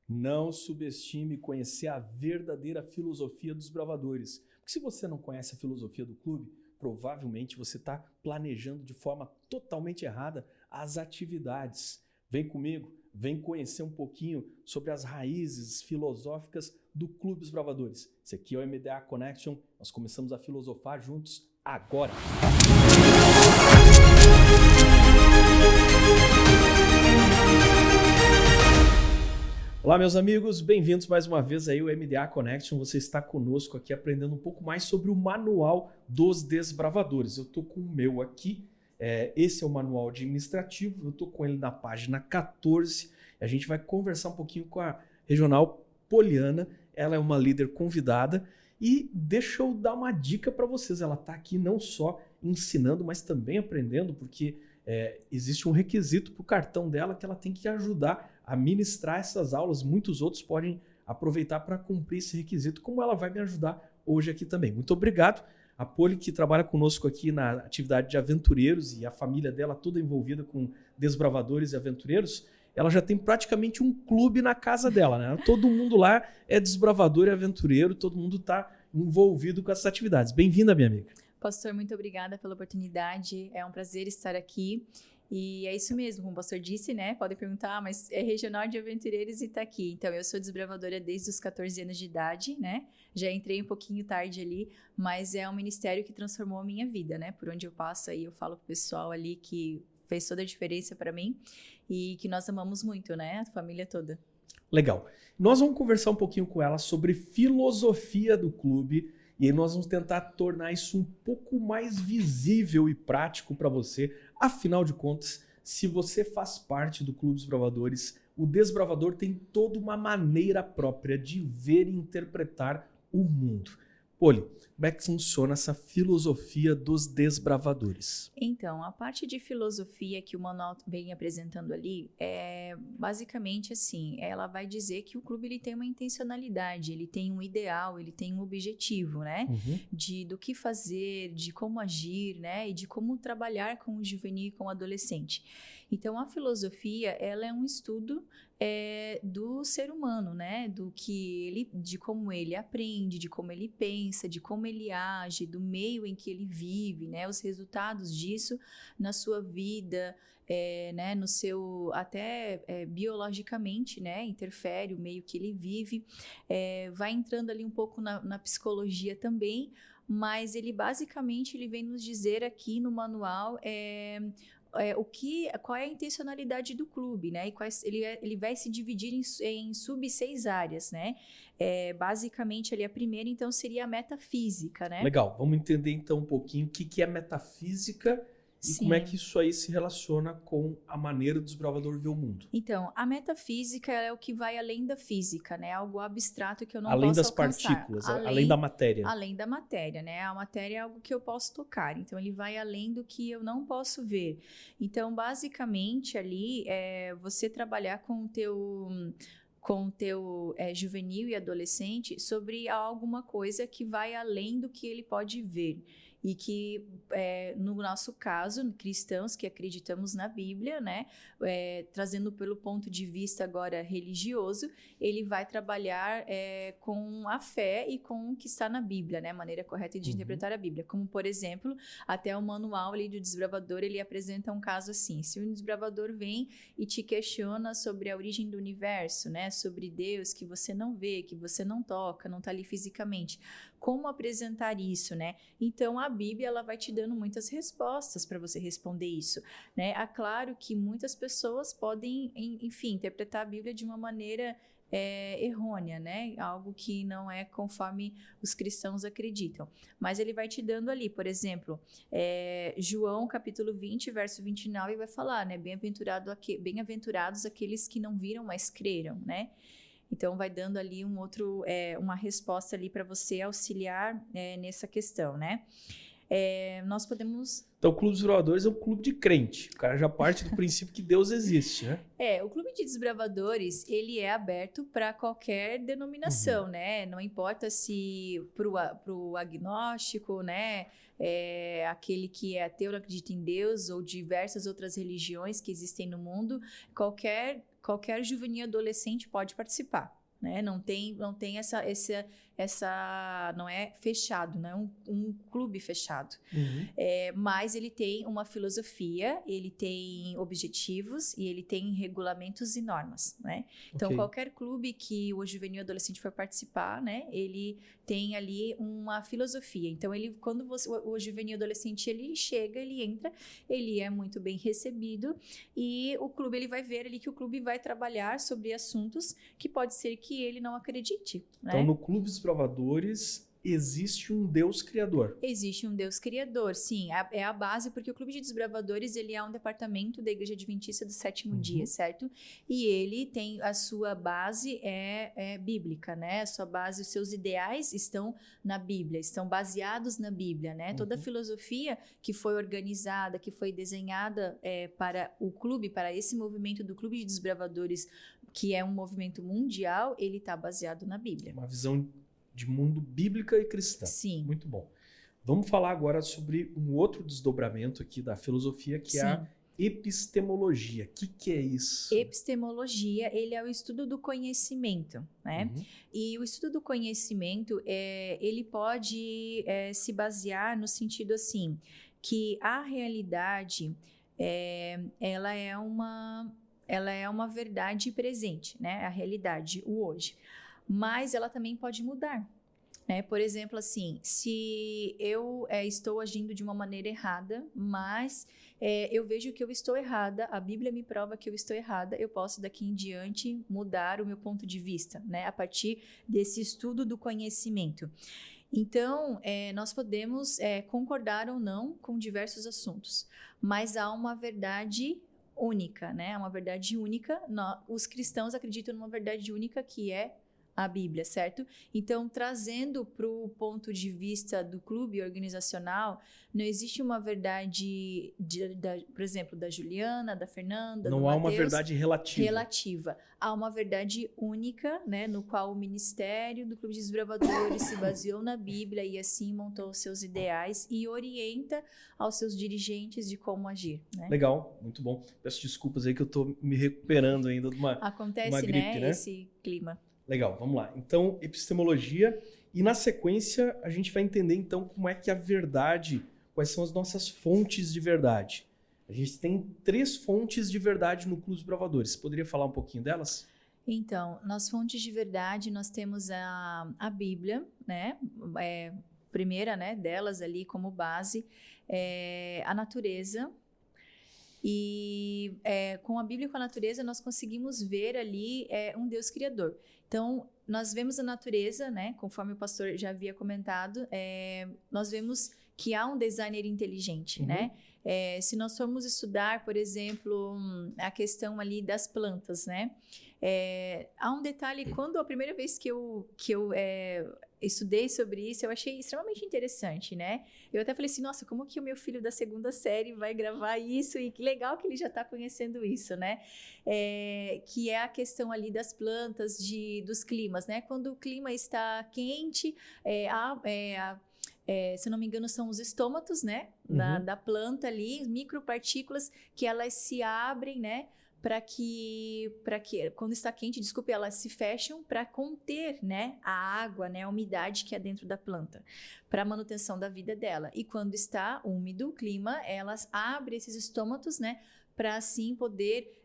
Não subestime conhecer a verdadeira filosofia dos bravadores. Porque se você não conhece a filosofia do clube, provavelmente você está planejando de forma totalmente errada as atividades. Vem comigo, vem conhecer um pouquinho sobre as raízes filosóficas do Clube dos Bravadores. Esse aqui é o MDA Connection. Nós começamos a filosofar juntos agora. Olá, meus amigos, bem-vindos mais uma vez aí ao MDA Connection. Você está conosco aqui aprendendo um pouco mais sobre o Manual dos Desbravadores. Eu estou com o meu aqui, esse é o manual administrativo, eu estou com ele na página 14. A gente vai conversar um pouquinho com a Regional Poliana, ela é uma líder convidada e deixa eu dar uma dica para vocês. Ela está aqui não só ensinando, mas também aprendendo, porque existe um requisito para o cartão dela que ela tem que ajudar a ministrar essas aulas. Muitos outros podem aproveitar para cumprir esse requisito, como ela vai me ajudar hoje aqui também. Muito obrigado. A Poli, que trabalha conosco aqui na atividade de aventureiros e a família dela toda envolvida com desbravadores e aventureiros, ela já tem praticamente um clube na casa dela, né? Todo mundo lá é desbravador e aventureiro, todo mundo está envolvido com essas atividades. Bem-vinda, minha amiga. Pastor, muito obrigada pela oportunidade, é um prazer estar aqui. E é isso mesmo, como o pastor disse, né? Podem perguntar, mas é Regional de Aventureiros e tá aqui. Então, eu sou desbravadora desde os 14 anos de idade, né? Já entrei um pouquinho tarde ali, mas é um ministério que transformou a minha vida, né? Por onde eu passo aí, eu falo pro pessoal ali que fez toda a diferença para mim e que nós amamos muito, né? A família toda. Legal. Nós vamos conversar um pouquinho com ela sobre filosofia do clube. E aí nós vamos tentar tornar isso um pouco mais visível e prático para você. Afinal de contas, se você faz parte do Clube dos Bravadores, o desbravador tem toda uma maneira própria de ver e interpretar o mundo. Poli, como é que funciona essa filosofia dos desbravadores? Então, a parte de filosofia que o manual vem apresentando ali é basicamente assim, ela vai dizer que o clube ele tem uma intencionalidade, ele tem um ideal, ele tem um objetivo, né? Do que fazer, de como agir, né? E de como trabalhar com o juvenil e com o adolescente. Então, a filosofia, ela é um estudo do ser humano, né? De como ele aprende, de como ele pensa, de como ele age, do meio em que ele vive, né? Os resultados disso na sua vida, né? No seu, até biologicamente, né? Interfere o meio que ele vive, vai entrando ali um pouco na psicologia também, mas ele basicamente ele vem nos dizer aqui no manual qual é a intencionalidade do clube, né? E ele vai se dividir em sub-6 áreas, né? Basicamente, ali a primeira, então, seria a metafísica, né? Legal, vamos entender então um pouquinho o que é metafísica e Sim. como é que isso aí se relaciona com a maneira do desbravador ver o mundo. Então, a metafísica é o que vai além da física, né? Algo abstrato que eu não além posso das alcançar. Partículas, além da matéria. Além da matéria, né? A matéria é algo que eu posso tocar, então ele vai além do que eu não posso ver. Então, basicamente, ali, você trabalhar com o teu juvenil e adolescente sobre alguma coisa que vai além do que ele pode ver. E que, no nosso caso, cristãos que acreditamos na Bíblia, né, trazendo pelo ponto de vista agora religioso, ele vai trabalhar com a fé e com o que está na Bíblia, né, a maneira correta de interpretar a Bíblia. Como, por exemplo, até o manual ali do desbravador, ele apresenta um caso assim: se um desbravador vem e te questiona sobre a origem do universo, né, sobre Deus que você não vê, que você não toca, não está ali fisicamente, como apresentar isso, né? Então, a Bíblia, ela vai te dando muitas respostas para você responder isso, né? É claro que muitas pessoas podem, enfim, interpretar a Bíblia de uma maneira errônea, né? Algo que não é conforme os cristãos acreditam. Mas ele vai te dando ali, por exemplo, João capítulo 20, verso 29, vai falar, né? Bem-aventurados aqueles que não viram, mas creram, né? Então, vai dando ali uma resposta ali para você auxiliar nessa questão, né? Nós podemos... Então, o Clube dos Bravadores é um clube de crente. O cara já parte do princípio que Deus existe, né? O Clube de Desbravadores, ele é aberto para qualquer denominação, né? Não importa se pro agnóstico, né? Aquele que é ateu, não acredita em Deus, ou diversas outras religiões que existem no mundo, qualquer qualquer juvenil adolescente pode participar. Né? Não tem não é fechado, não é um clube fechado. Mas ele tem uma filosofia, ele tem objetivos e ele tem regulamentos e normas, né? Então, qualquer clube que o juvenil adolescente for participar, né? Ele tem ali uma filosofia. Então, quando o juvenil adolescente ele chega, ele entra, ele é muito bem recebido e o clube ele vai ver ali que o clube vai trabalhar sobre assuntos que pode ser que ele não acredite. Né? Então, no Clube dos Desbravadores existe um Deus criador. Existe um Deus criador, sim. É a base, porque o Clube de Desbravadores ele é um departamento da Igreja Adventista do Sétimo Dia, certo? E ele tem a sua base é bíblica, né? A sua base, os seus ideais estão na Bíblia, estão baseados na Bíblia, né? Toda a filosofia que foi organizada, que foi desenhada para o clube, para esse movimento do Clube de Desbravadores, que é um movimento mundial, ele está baseado na Bíblia. Uma visão de mundo bíblica e cristã. Sim. Muito bom. Vamos falar agora sobre um outro desdobramento aqui da filosofia, que é a epistemologia. O que é isso? Epistemologia, ele é o estudo do conhecimento, né? E o estudo do conhecimento, ele pode se basear no sentido assim, que a realidade, ela é uma verdade presente, né? A realidade, o hoje. Mas ela também pode mudar, né? Por exemplo, assim, se eu estou agindo de uma maneira errada, mas eu vejo que eu estou errada, a Bíblia me prova que eu estou errada, eu posso daqui em diante mudar o meu ponto de vista, né? A partir desse estudo do conhecimento. Então, nós podemos concordar ou não com diversos assuntos, mas há uma verdade única, né? Uma verdade única. Os cristãos acreditam numa verdade única que é a Bíblia, certo? Então, trazendo para o ponto de vista do clube organizacional, não existe uma verdade, por exemplo, da Juliana, da Fernanda, não do há Mateus, uma verdade relativa. Há uma verdade única, né, no qual o ministério do Clube de Desbravadores se baseou na Bíblia e assim montou os seus ideais e orienta aos seus dirigentes de como agir. Né? Legal, muito bom. Peço desculpas aí que eu estou me recuperando ainda de uma gripe, né? Esse clima. Legal, vamos lá. Então, epistemologia. E na sequência, a gente vai entender, então, como é que a verdade, quais são as nossas fontes de verdade. A gente tem 3 fontes de verdade no Clube dos Desbravadores. Você poderia falar um pouquinho delas? Então, nas fontes de verdade, nós temos a Bíblia, né? Primeira, né, delas ali como base, a natureza. E com a Bíblia e com a natureza, nós conseguimos ver ali um Deus criador. Então, nós vemos a natureza, né? Conforme o pastor já havia comentado, nós vemos que há um designer inteligente, né? Se nós formos estudar, por exemplo, a questão ali das plantas, né? Há um detalhe, quando a primeira vez que eu estudei sobre isso, eu achei extremamente interessante, né? Eu até falei assim, nossa, como que o meu filho da 2ª série vai gravar isso? E que legal que ele já está conhecendo isso, né? Que é a questão ali das plantas, dos climas, né? Quando o clima está quente, se eu não me engano, são os estômatos, né? Da planta ali, micropartículas que elas se abrem, né? Para que quando está quente, elas se fecham para conter, né, a água, né, a umidade que é dentro da planta, para a manutenção da vida dela. E quando está úmido o clima, elas abrem esses estômatos, né, para assim poder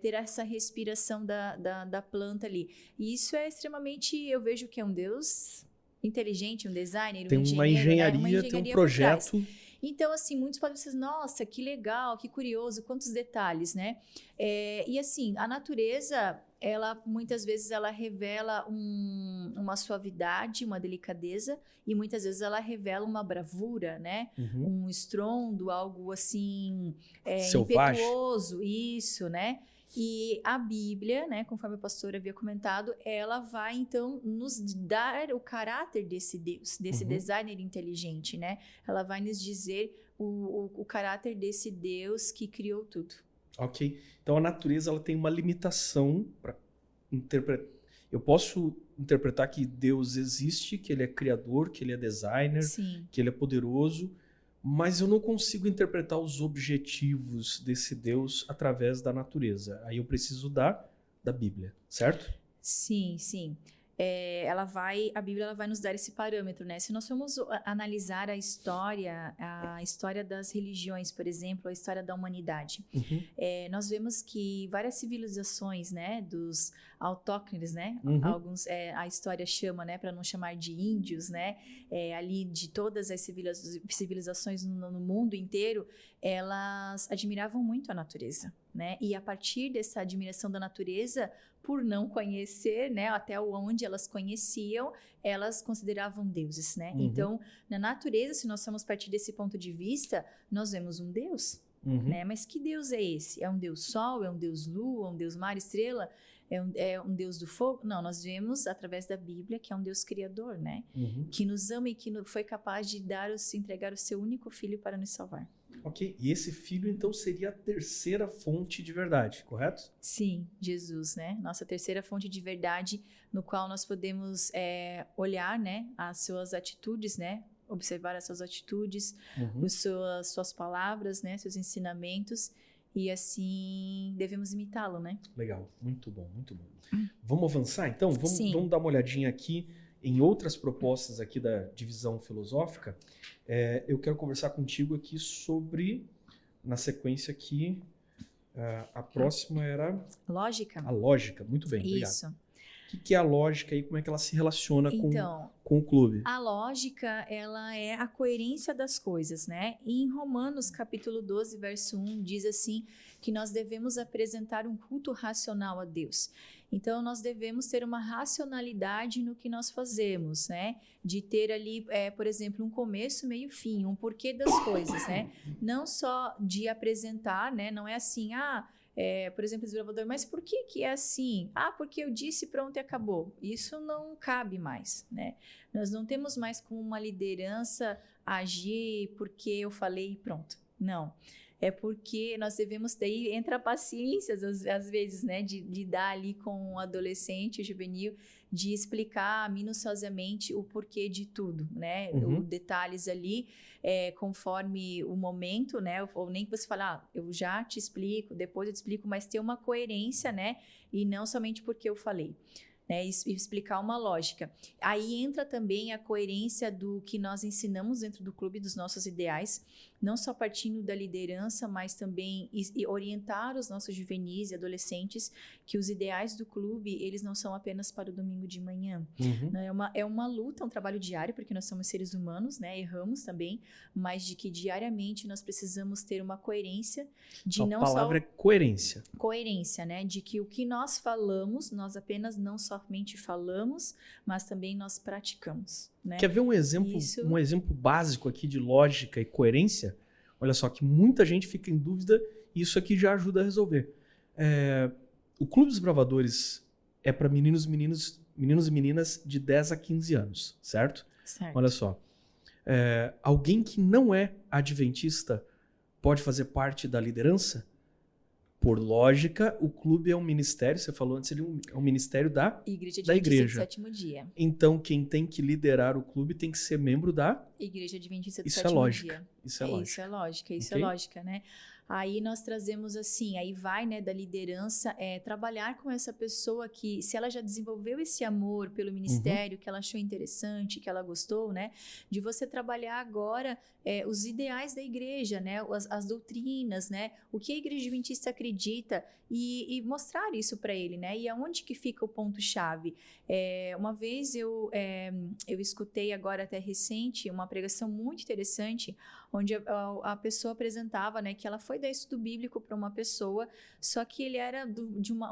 ter essa respiração da planta ali. E isso é extremamente, eu vejo que é um Deus inteligente, um designer, tem um engenheiro, uma engenharia, né? Uma engenharia tem um projeto. Então, assim, muitos podem dizer, nossa, que legal, que curioso, quantos detalhes, né? E assim, a natureza, muitas vezes ela revela uma suavidade, uma delicadeza, e muitas vezes ela revela uma bravura, né? Um estrondo, algo assim, impetuoso, isso, né? E a Bíblia, né, conforme o pastor havia comentado, ela vai então nos dar o caráter desse Deus, desse designer inteligente, né? Ela vai nos dizer o caráter desse Deus que criou tudo. Ok. Então a natureza ela tem uma limitação para interpretar. Eu posso interpretar que Deus existe, que ele é criador, que ele é designer, Sim. que ele é poderoso, mas eu não consigo interpretar os objetivos desse Deus através da natureza. Aí eu preciso da da Bíblia, certo? Sim, sim. A Bíblia ela vai nos dar esse parâmetro, né? Se nós formos analisar a história das religiões, por exemplo, a história da humanidade, Uhum. nós vemos que várias civilizações, né, dos autóctones, né, alguns a história chama, né, para não chamar de índios, né, ali de todas as civilizações no mundo inteiro, elas admiravam muito a natureza, né? E a partir dessa admiração da natureza, por não conhecer, né, até onde elas conheciam, elas consideravam deuses, né? Então, na natureza, se nós formos partir desse ponto de vista, nós vemos um Deus, né? Mas que Deus é esse? É um Deus Sol? É um Deus Lua? É um Deus Mar, Estrela? É um Deus do fogo? Não, nós vemos através da Bíblia que é um Deus criador, né? Que nos ama e que foi capaz de entregar o seu único filho para nos salvar. Ok, e esse filho então seria a terceira fonte de verdade, correto? Sim, Jesus, né? Nossa terceira fonte de verdade, no qual nós podemos olhar, né, as suas atitudes, né? Observar as suas atitudes, suas palavras, né? Seus ensinamentos, e assim devemos imitá-lo, né? Legal, muito bom, muito bom. Vamos avançar então? Vamos dar uma olhadinha aqui em outras propostas aqui da divisão filosófica. Eu quero conversar contigo aqui sobre, na sequência aqui, a próxima era... Lógica? A lógica, muito bem, obrigado. Isso. O que é a lógica e como é que ela se relaciona com o clube? A lógica, ela é a coerência das coisas, né? E em Romanos, capítulo 12, verso 1, diz assim, que nós devemos apresentar um culto racional a Deus. Então, nós devemos ter uma racionalidade no que nós fazemos, né? De ter ali, por exemplo, um começo, meio e fim, um porquê das coisas, né? Não só de apresentar, né? Não é assim, por exemplo, desbravador, mas por que é assim? Porque eu disse, pronto e acabou. Isso não cabe mais, né? Nós não temos mais como uma liderança agir porque eu falei e pronto. Não. É porque nós devemos daí entra a paciência às vezes, né, de lidar ali com o adolescente, o juvenil, de explicar minuciosamente o porquê de tudo, né, os detalhes ali, conforme o momento, né, ou nem que você fale, eu já te explico, depois eu te explico, mas ter uma coerência, né, e não somente porque eu falei. Né, e explicar uma lógica. Aí entra também a coerência do que nós ensinamos dentro do clube, dos nossos ideais, não só partindo da liderança, mas também orientar os nossos juvenis e adolescentes que os ideais do clube, eles não são apenas para o domingo de manhã. Né? É uma luta, um trabalho diário, porque nós somos seres humanos, né? Erramos também, mas de que diariamente nós precisamos ter uma coerência de não só... A palavra é coerência. Coerência, né? De que o que nós falamos, nós apenas não somente falamos, mas também nós praticamos. Né? Quer ver um exemplo básico aqui de lógica e coerência? Olha só, que muita gente fica em dúvida e isso aqui já ajuda a resolver. O Clube dos Bravadores é para meninos e meninas de 10 a 15 anos, certo? Certo. Olha só. Alguém que não é adventista pode fazer parte da liderança? Por lógica, o clube é um ministério, você falou antes, ele é um ministério da Igreja Adventista do Sétimo Dia. Então, quem tem que liderar o clube tem que ser membro da Igreja Adventista do Isso Sétimo é lógica. Dia. Isso é lógica. Isso é lógica, isso Okay? é lógica, né? Aí nós trazemos assim, aí vai, né, da liderança, trabalhar com essa pessoa que, se ela já desenvolveu esse amor pelo ministério, que ela achou interessante, que ela gostou, né, de você trabalhar agora os ideais da igreja, né, as doutrinas, né, o que a igreja adventista acredita e mostrar isso para ele, né, e aonde que fica o ponto-chave. Uma vez eu escutei agora até recente uma pregação muito interessante, onde a pessoa apresentava, né, que ela foi dar estudo bíblico para uma pessoa, só que ele era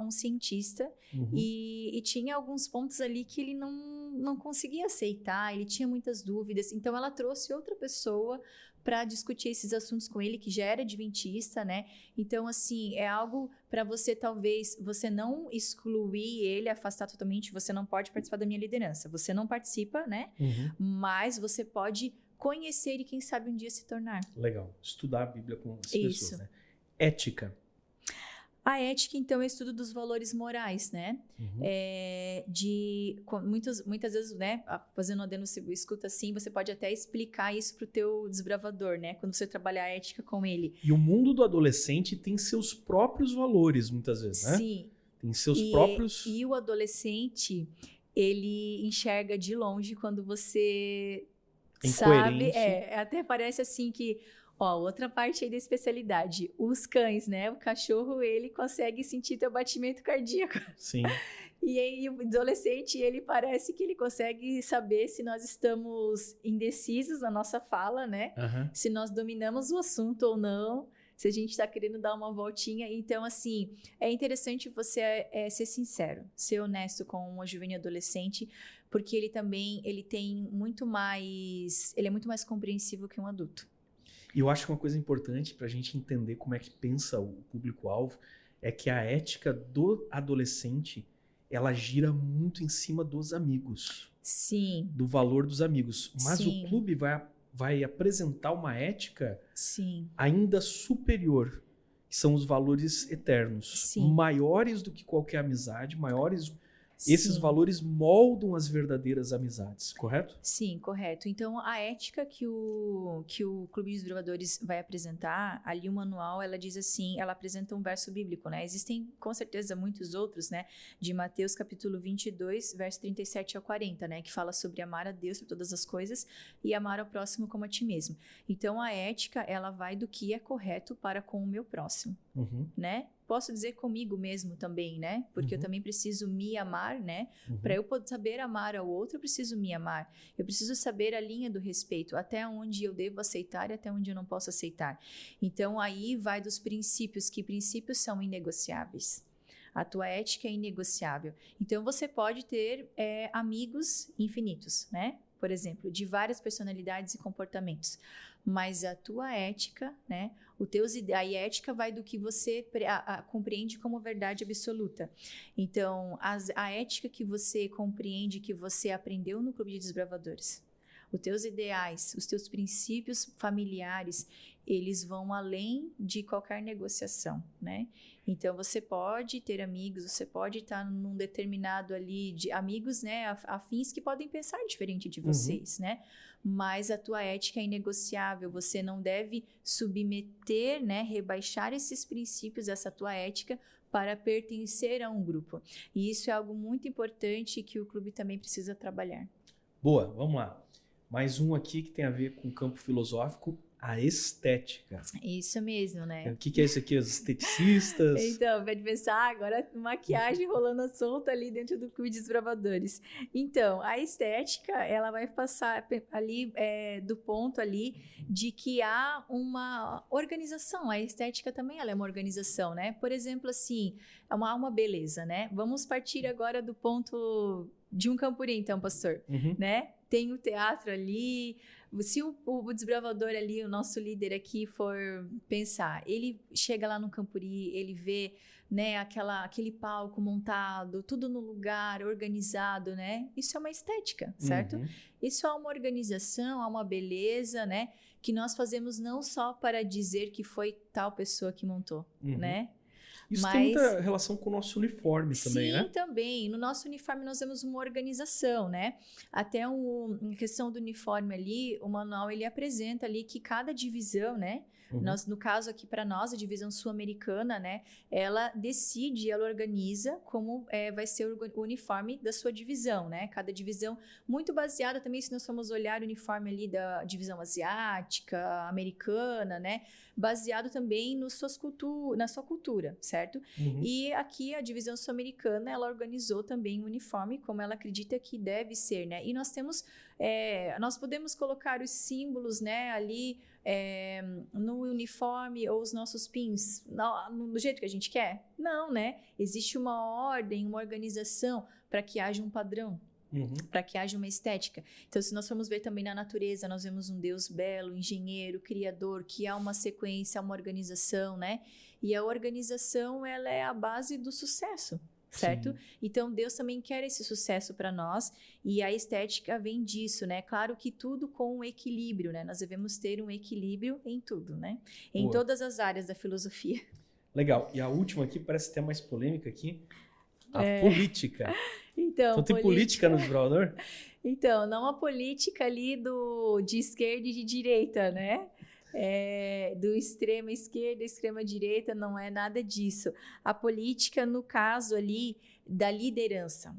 um cientista e tinha alguns pontos ali que ele não conseguia aceitar, ele tinha muitas dúvidas, então ela trouxe outra pessoa para discutir esses assuntos com ele, que já era adventista, né? Então, assim, é algo para você, talvez, você não excluir ele, afastar totalmente, você não pode participar da minha liderança, você não participa, né? Mas você pode conhecer e, quem sabe, um dia se tornar. Legal. Estudar a Bíblia com as pessoas, né? Ética. A ética, então, é o estudo dos valores morais, né? Muitas vezes, né, fazendo adendo, você escuta assim, você pode até explicar isso pro teu desbravador, né? Quando você trabalhar a ética com ele. E o mundo do adolescente tem seus próprios valores, muitas vezes, né? Sim. Tem seus próprios... E o adolescente, ele enxerga de longe quando você sabe... Até parece assim que... Ó, outra parte aí da especialidade. Os cães, né? O cachorro, ele consegue sentir teu batimento cardíaco. Sim. E aí o adolescente, ele parece que ele consegue saber se nós estamos indecisos na nossa fala, né? Uhum. Se nós dominamos o assunto ou não, se a gente está querendo dar uma voltinha. Então, assim, é interessante você ser sincero, ser honesto com um juvenil adolescente, porque ele também, ele é muito mais compreensivo que um adulto. E eu acho que uma coisa importante para a gente entender como é que pensa o público-alvo é que a ética do adolescente, ela gira muito em cima dos amigos. Sim. Do valor dos amigos. Mas Sim. o clube vai apresentar uma ética Sim. ainda superior, que são os valores eternos. Sim. Maiores do que qualquer amizade, maiores... Esses valores moldam as verdadeiras amizades, correto? Sim, correto. Então, a ética que o Clube dos Desbravadores vai apresentar, ali o manual, ela diz assim, ela apresenta um verso bíblico, né? Existem, com certeza, muitos outros, né? De Mateus, capítulo 22, verso 37 ao 40, né? Que fala sobre amar a Deus por todas as coisas e amar ao próximo como a ti mesmo. Então, a ética, ela vai do que é correto para com o meu próximo, né? Posso dizer comigo mesmo também, né? Porque eu também preciso me amar, né? Para eu poder saber amar ao outro, eu preciso me amar. Eu preciso saber a linha do respeito, até onde eu devo aceitar e até onde eu não posso aceitar. Então, aí vai dos princípios, que princípios são inegociáveis. A tua ética é inegociável. Então, você pode ter amigos infinitos, né? Por exemplo, de várias personalidades e comportamentos. Mas a tua ética, né? A ética vai do que você compreende como verdade absoluta. Então, a ética que você compreende, que você aprendeu no Clube de Desbravadores, os teus ideais, os teus princípios familiares, eles vão além de qualquer negociação, né? Então, você pode ter amigos, você pode estar num determinado ali de amigos, né, afins que podem pensar diferente de vocês, né? Mas a tua ética é inegociável, você não deve submeter, né, rebaixar esses princípios, essa tua ética, para pertencer a um grupo. E isso é algo muito importante que o clube também precisa trabalhar. Boa, vamos lá. Mais um aqui que tem a ver com o campo filosófico, a estética. Isso mesmo, né? O que é isso aqui? Os esteticistas? Então, vai pensar agora maquiagem rolando solta ali dentro do Clube de Desbravadores. Então, a estética, ela vai passar ali do ponto ali de que há uma organização. A estética também ela é uma organização, né? Por exemplo, assim, há uma beleza, né? Vamos partir agora do ponto de um Campuri, então, pastor, né? Tem o teatro ali. Se o desbravador ali, o nosso líder aqui, for pensar, ele chega lá no Campuri, ele vê, né, aquele palco montado, tudo no lugar, organizado, né? Isso é uma estética, certo? Isso é uma organização, é uma beleza, né? Que nós fazemos não só para dizer que foi tal pessoa que montou, né? Isso tem muita relação com o nosso uniforme também, né? Sim, também. No nosso uniforme nós temos uma organização, né? Até em questão do uniforme ali, o manual ele apresenta ali que cada divisão, né? No caso aqui para nós, a divisão sul-americana, né? Ela decide, ela organiza como vai ser o uniforme da sua divisão, né? Cada divisão, muito baseada também, se nós formos olhar o uniforme ali da divisão asiática, americana, né? Baseado também na sua cultura, certo? E aqui a divisão sul-americana, ela organizou também o uniforme como ela acredita que deve ser, né? E nós podemos colocar os símbolos, né, ali no uniforme ou os nossos pins do jeito que a gente quer? Não, né? Existe uma ordem, uma organização para que haja um padrão. Para que haja uma estética. Então, se nós formos ver também na natureza, nós vemos um Deus belo, engenheiro, criador, que há uma sequência, uma organização, né? E a organização, ela é a base do sucesso, certo? Sim. Então, Deus também quer esse sucesso para nós e a estética vem disso, né? Claro que tudo com equilíbrio, né? Nós devemos ter um equilíbrio em tudo, né? Em todas as áreas da filosofia. Legal. E a última aqui, parece até mais polêmica aqui, a política. Então tem política no desbravador? Então, não a política ali de esquerda e de direita, né? do extrema esquerda, extrema direita, não é nada disso. A política, no caso ali, da liderança.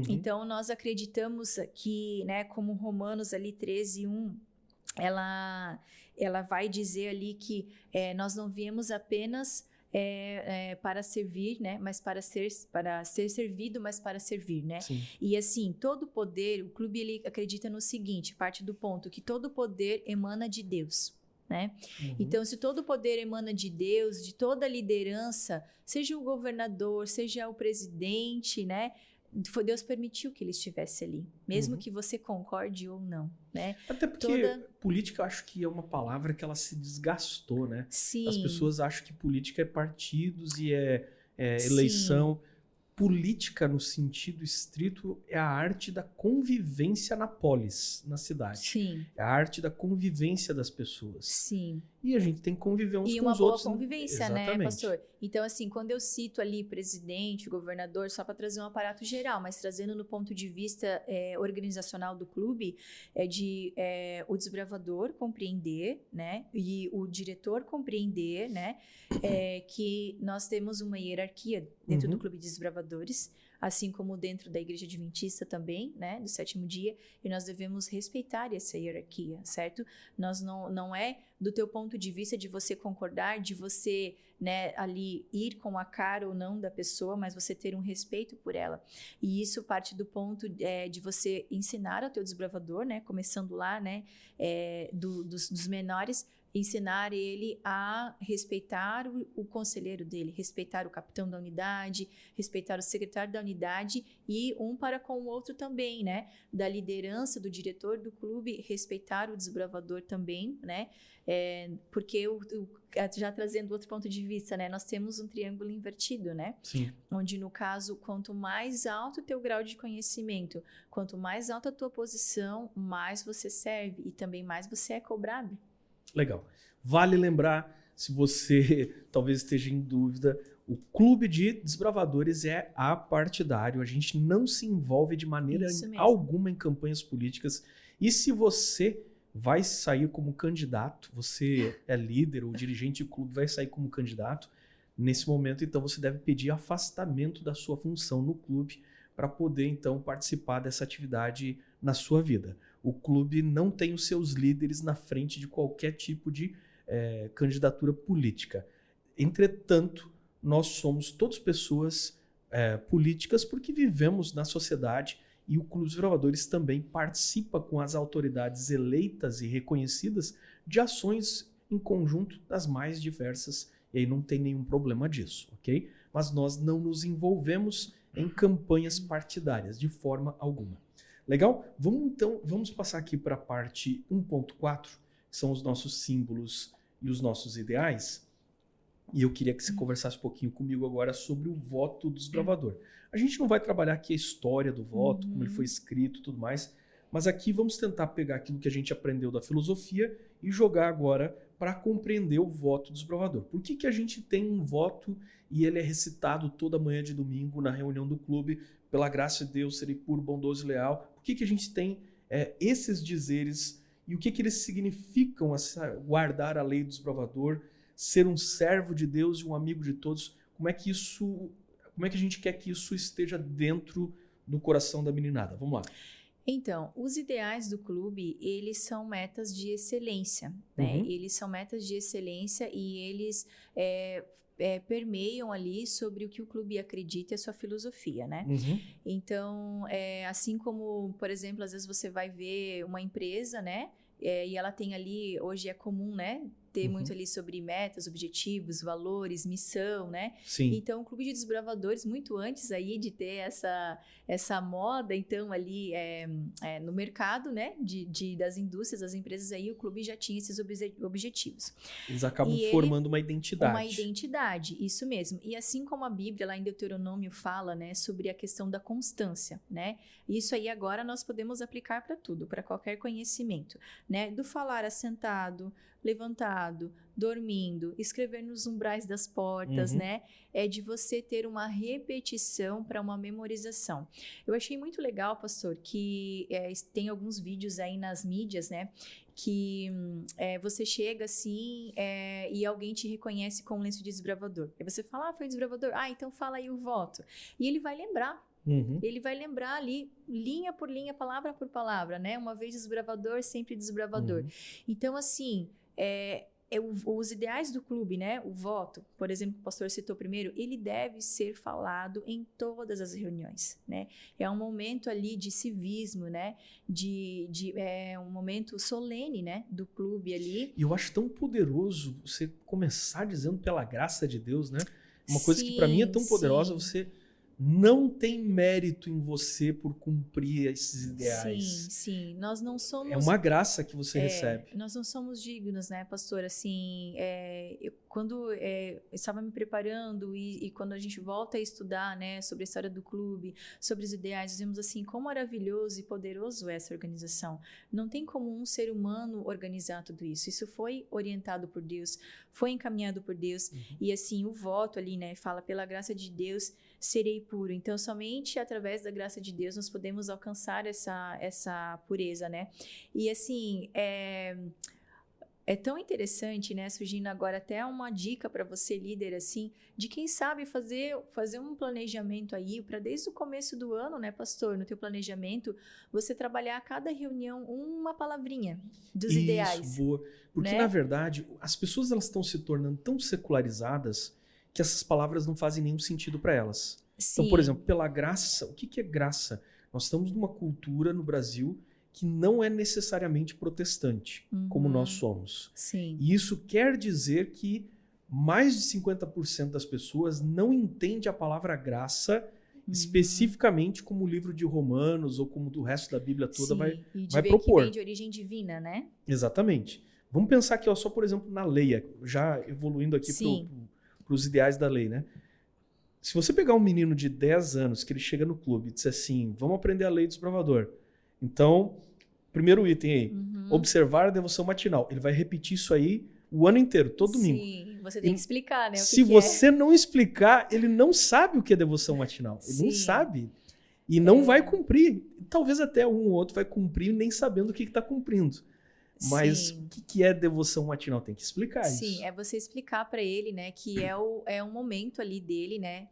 Então, nós acreditamos que, né, como Romanos ali 13:1, ela vai dizer ali que nós não viemos apenas para servir, né, mas para ser servido, mas para servir, né? Sim. E assim, todo poder, o clube ele acredita no seguinte, parte do ponto que todo poder emana de Deus. Né? Então, se todo poder emana de Deus, de toda a liderança, seja o governador, seja o presidente, né? Deus permitiu que ele estivesse ali, mesmo que você concorde ou não, né? Até porque política, eu acho que é uma palavra que ela se desgastou, né? Sim. As pessoas acham que política é partidos e é eleição. Sim. Política, no sentido estrito, é a arte da convivência na polis, na cidade. Sim. É a arte da convivência das pessoas. Sim. E a gente tem que conviver uns com os outros. E uma boa convivência, Exatamente. né, pastor? Então, assim, quando eu cito ali presidente, governador, só para trazer um aparato geral, mas trazendo no ponto de vista organizacional do clube, o desbravador compreender, né, e o diretor compreender, né, que nós temos uma hierarquia dentro do clube de desbravadores, assim como dentro da Igreja Adventista também, né, do sétimo dia, e nós devemos respeitar essa hierarquia, certo? Nós não é do teu ponto de vista de você concordar, de você, né, ali ir com a cara ou não da pessoa, mas você ter um respeito por ela. E isso parte do ponto de você ensinar ao teu desbravador, né, começando lá, né, dos menores, ensinar ele a respeitar o conselheiro dele, respeitar o capitão da unidade, respeitar o secretário da unidade e um para com o outro também, né? Da liderança do diretor do clube, respeitar o desbravador também, né? Porque já trazendo outro ponto de vista, né? Nós temos um triângulo invertido, né? Sim. Onde, no caso, quanto mais alto o teu grau de conhecimento, quanto mais alta a tua posição, mais você serve e também mais você é cobrado. Legal. Vale lembrar, se você talvez esteja em dúvida, o Clube de Desbravadores é apartidário. A gente não se envolve de maneira alguma em campanhas políticas. E se você vai sair como candidato, você é líder ou dirigente do clube, vai sair como candidato, nesse momento, então, você deve pedir afastamento da sua função no clube para poder, então, participar dessa atividade na sua vida. O clube não tem os seus líderes na frente de qualquer tipo de candidatura política. Entretanto, nós somos todas pessoas políticas porque vivemos na sociedade e o Clube dos Desbravadores também participa com as autoridades eleitas e reconhecidas de ações em conjunto das mais diversas, e aí não tem nenhum problema disso, ok? Mas nós não nos envolvemos em campanhas partidárias de forma alguma. Legal? Vamos passar aqui para a parte 1.4, que são os nossos símbolos e os nossos ideais. E eu queria que você conversasse um pouquinho comigo agora sobre o voto do desbravador. A gente não vai trabalhar aqui a história do voto, como ele foi escrito e tudo mais, mas aqui vamos tentar pegar aquilo que a gente aprendeu da filosofia e jogar agora para compreender o voto do desbravador. Por que a gente tem um voto e ele é recitado toda manhã de domingo na reunião do clube? Pela graça de Deus, serei puro, bondoso e leal. Por que a gente tem esses dizeres e o que eles significam, guardar a lei do desbravador, ser um servo de Deus e um amigo de todos? Como é que a gente quer que isso esteja dentro do coração da meninada? Vamos lá. Então, os ideais do clube, eles são metas de excelência, né? Eles são metas de excelência e eles permeiam ali sobre o que o clube acredita e a sua filosofia, né? Então, assim como, por exemplo, às vezes você vai ver uma empresa, né? E ela tem ali, hoje é comum, né? Ter muito ali sobre metas, objetivos, valores, missão, né? Sim. Então, o Clube de Desbravadores, muito antes aí de ter essa moda, então, ali no mercado, né? Das indústrias, das empresas aí, o clube já tinha esses objetivos. Eles acabam formando uma identidade. Uma identidade, isso mesmo. E assim como a Bíblia, lá em Deuteronômio, fala, né? Sobre a questão da constância, né? Isso aí agora nós podemos aplicar para tudo, para qualquer conhecimento, né? Do falar assentado, levantado, sentado, dormindo, escrever nos umbrais das portas, né? É de você ter uma repetição para uma memorização. Eu achei muito legal, pastor, que tem alguns vídeos aí nas mídias, né? Que você chega assim e alguém te reconhece com um lenço de desbravador. Aí você fala, foi um desbravador? Ah, então fala aí o voto. E ele vai lembrar. Ele vai lembrar ali, linha por linha, palavra por palavra, né? Uma vez desbravador, sempre desbravador. Então, assim, os ideais do clube, né? O voto, por exemplo, que o pastor citou primeiro, ele deve ser falado em todas as reuniões, né? É um momento ali de civismo, né? Um momento solene, né? Do clube ali. E eu acho tão poderoso você começar dizendo pela graça de Deus, né? Uma coisa que para mim é tão poderosa, você não tem mérito em você por cumprir esses ideais. Sim. Nós não somos... É uma graça que você recebe. Nós não somos dignos, né, pastor? Assim, quando eu estava me preparando e quando a gente volta a estudar, né, sobre a história do clube, sobre os ideais, dizemos assim, quão maravilhoso e poderoso é essa organização. Não tem como um ser humano organizar tudo isso. Isso foi orientado por Deus, foi encaminhado por Deus. E assim, o voto ali, né, fala, pela graça de Deus, serei puro. Então, somente através da graça de Deus nós podemos alcançar essa pureza, né? E assim, é tão interessante, né? Surgindo agora até uma dica para você, líder, assim, de quem sabe fazer um planejamento aí, para desde o começo do ano, né, pastor, no teu planejamento, você trabalhar a cada reunião uma palavrinha dos ideais. Isso, boa. Porque, né? Na verdade, as pessoas elas estão se tornando tão secularizadas que essas palavras não fazem nenhum sentido para elas. Sim. Então, por exemplo, pela graça, o que é graça? Nós estamos numa cultura no Brasil que não é necessariamente protestante, como nós somos. Sim. E isso quer dizer que mais de 50% das pessoas não entende a palavra graça especificamente como o livro de Romanos ou como do resto da Bíblia toda vai propor. Que vem de origem divina, né? Exatamente. Vamos pensar aqui, ó, só por exemplo, na lei, já evoluindo aqui para os ideais da lei, né? Se você pegar um menino de 10 anos que ele chega no clube e diz assim, vamos aprender a lei do desbravador. Então, primeiro item aí, observar a devoção matinal. Ele vai repetir isso aí o ano inteiro, todo domingo. Sim, você tem que explicar, né? Se você não explicar, ele não sabe o que é devoção matinal. Ele não sabe. E não vai cumprir. Talvez até um ou outro vai cumprir nem sabendo o que está cumprindo. Mas o que é devoção matinal? Tem que explicar isso. Sim, é você explicar para ele, né, que é um momento ali dele, né,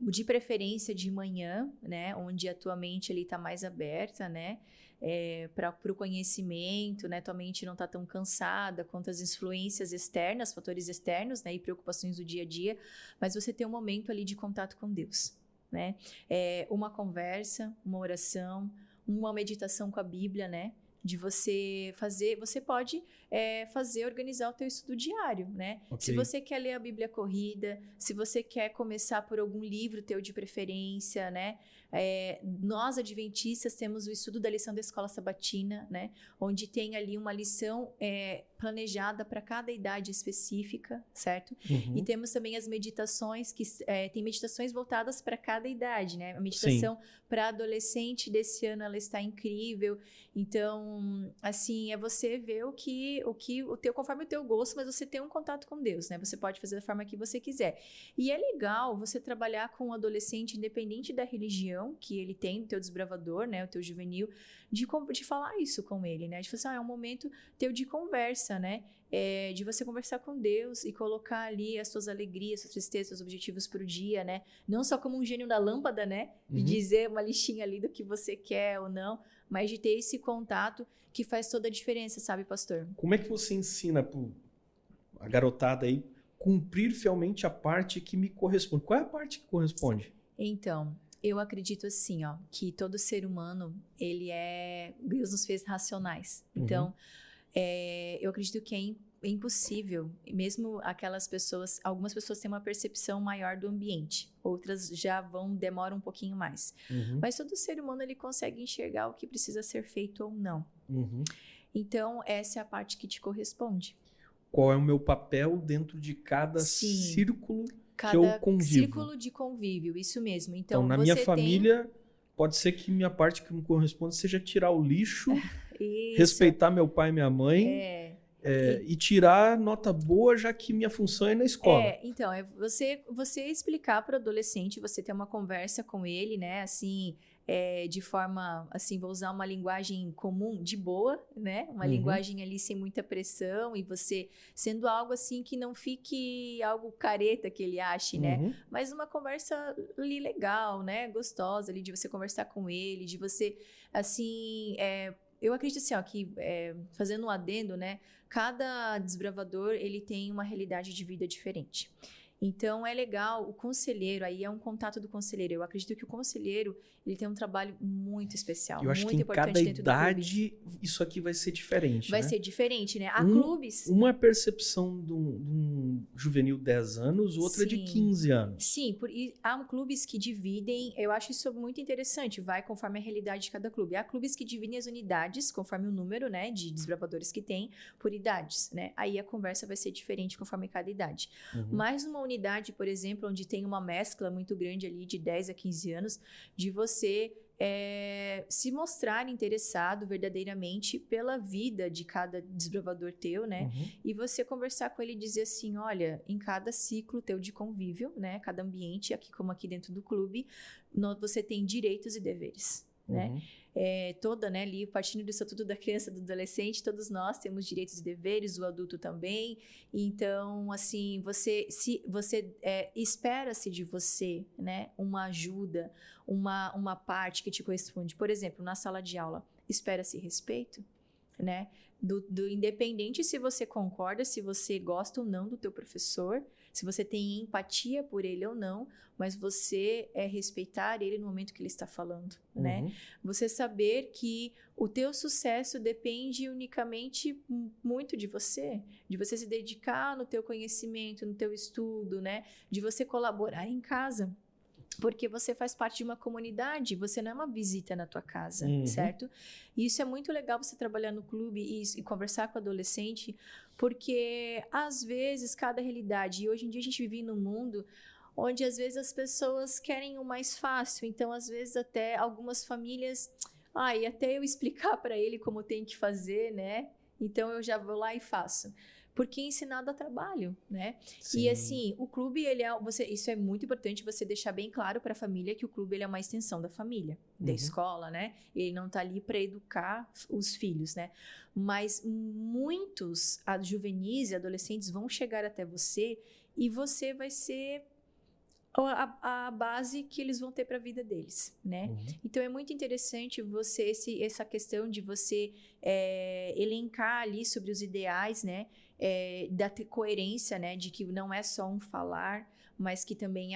de preferência de manhã, né, onde a tua mente ali está mais aberta, né, para o conhecimento, né, tua mente não está tão cansada quanto as influências externas, fatores externos, né, e preocupações do dia a dia, mas você tem um momento ali de contato com Deus, né, uma conversa, uma oração, uma meditação com a Bíblia, né, de você pode organizar o teu estudo diário, né? Okay. Se você quer ler a Bíblia corrida, se você quer começar por algum livro teu de preferência, né? Nós, adventistas, temos o estudo da lição da escola sabatina, né? Onde tem ali uma lição planejada para cada idade específica, certo? E temos também as meditações, que tem meditações voltadas para cada idade, né? A meditação para adolescente desse ano, ela está incrível. Então, assim, é você ver conforme o teu gosto, mas você tem um contato com Deus, né? Você pode fazer da forma que você quiser. E é legal você trabalhar com um adolescente, independente da religião que ele tem, o teu desbravador, né? O teu juvenil, de falar isso com ele, né? De falar assim, é um momento teu de conversa, né? De você conversar com Deus e colocar ali as suas alegrias, suas tristezas, seus objetivos para o dia, né? Não só como um gênio da lâmpada, né? De dizer uma listinha ali do que você quer ou não, mas de ter esse contato que faz toda a diferença, sabe, pastor? Como é que você ensina a garotada aí cumprir fielmente a parte que me corresponde? Qual é a parte que corresponde? Então, eu acredito assim, ó, que todo ser humano, Deus nos fez racionais. Então, eu acredito que é impossível, mesmo algumas pessoas têm uma percepção maior do ambiente, outras demoram um pouquinho mais. Mas todo ser humano, ele consegue enxergar o que precisa ser feito ou não. Então, essa é a parte que te corresponde. Qual é o meu papel dentro de cada círculo que eu convivo? Círculo de convívio, isso mesmo. Então na minha família, pode ser que minha parte que me corresponde seja tirar o lixo, respeitar meu pai e minha mãe e tirar nota boa, já que minha função é na escola. Então, é você explicar para o adolescente, você ter uma conversa com ele, né, assim, de forma, assim, vou usar uma linguagem comum, de boa, né, uma linguagem ali sem muita pressão, e você sendo algo assim que não fique algo careta que ele ache, né, mas uma conversa ali legal, né, gostosa ali, de você conversar com ele, de você, assim, eu acredito assim, ó, que fazendo um adendo, né, cada desbravador, ele tem uma realidade de vida diferente. Então, é legal, o conselheiro, aí é um contato do conselheiro. Eu acredito que o conselheiro, ele tem um trabalho muito especial, Eu acho muito que em importante cada dentro do clube. idade isso aqui vai ser diferente, Vai né? ser diferente, né? Há clubes... Uma percepção de um juvenil 10 anos, outra de 15 anos. Sim, e há clubes que dividem, eu acho isso muito interessante, vai conforme a realidade de cada clube. Há clubes que dividem as unidades, conforme o número, né, de desbravadores que tem, por idades, né? Aí a conversa vai ser diferente conforme cada idade. Mas uma unidade, por exemplo, onde tem uma mescla muito grande ali de 10 a 15 anos, de você se mostrar interessado verdadeiramente pela vida de cada desbravador teu, né? E você conversar com ele e dizer assim, olha, em cada ciclo teu de convívio, né? Cada ambiente, aqui como aqui dentro do clube, você tem direitos e deveres, né? Toda, né, ali, partindo do Estatuto da Criança e do Adolescente, todos nós temos direitos e deveres, o adulto também. Então, assim, espera-se de você, né, uma ajuda, uma parte que te corresponde. Por exemplo, na sala de aula, espera-se respeito, né? Independente se você concorda, se você gosta ou não do teu professor, se você tem empatia por ele ou não, mas você respeitar ele no momento que ele está falando, né? Você saber que o teu sucesso depende unicamente muito de você se dedicar no teu conhecimento, no teu estudo, né? De você colaborar em casa. Porque você faz parte de uma comunidade, você não é uma visita na tua casa, certo? E isso é muito legal você trabalhar no clube e conversar com o adolescente, porque às vezes cada realidade, e hoje em dia a gente vive num mundo onde às vezes as pessoas querem o mais fácil, então às vezes até algumas famílias, e até eu explicar para ele como tem que fazer, né? Então eu já vou lá e faço. Porque ensinar dá trabalho, né? Sim. E assim, o clube, isso é muito importante você deixar bem claro para a família que o clube ele é uma extensão da família, da escola, né? Ele não tá ali para educar os filhos, né? Mas muitos juvenis e adolescentes vão chegar até você e você vai ser a base que eles vão ter para a vida deles, né? Então é muito interessante essa questão de você elencar ali sobre os ideais, né? Da coerência, né? De que não é só um falar, mas que também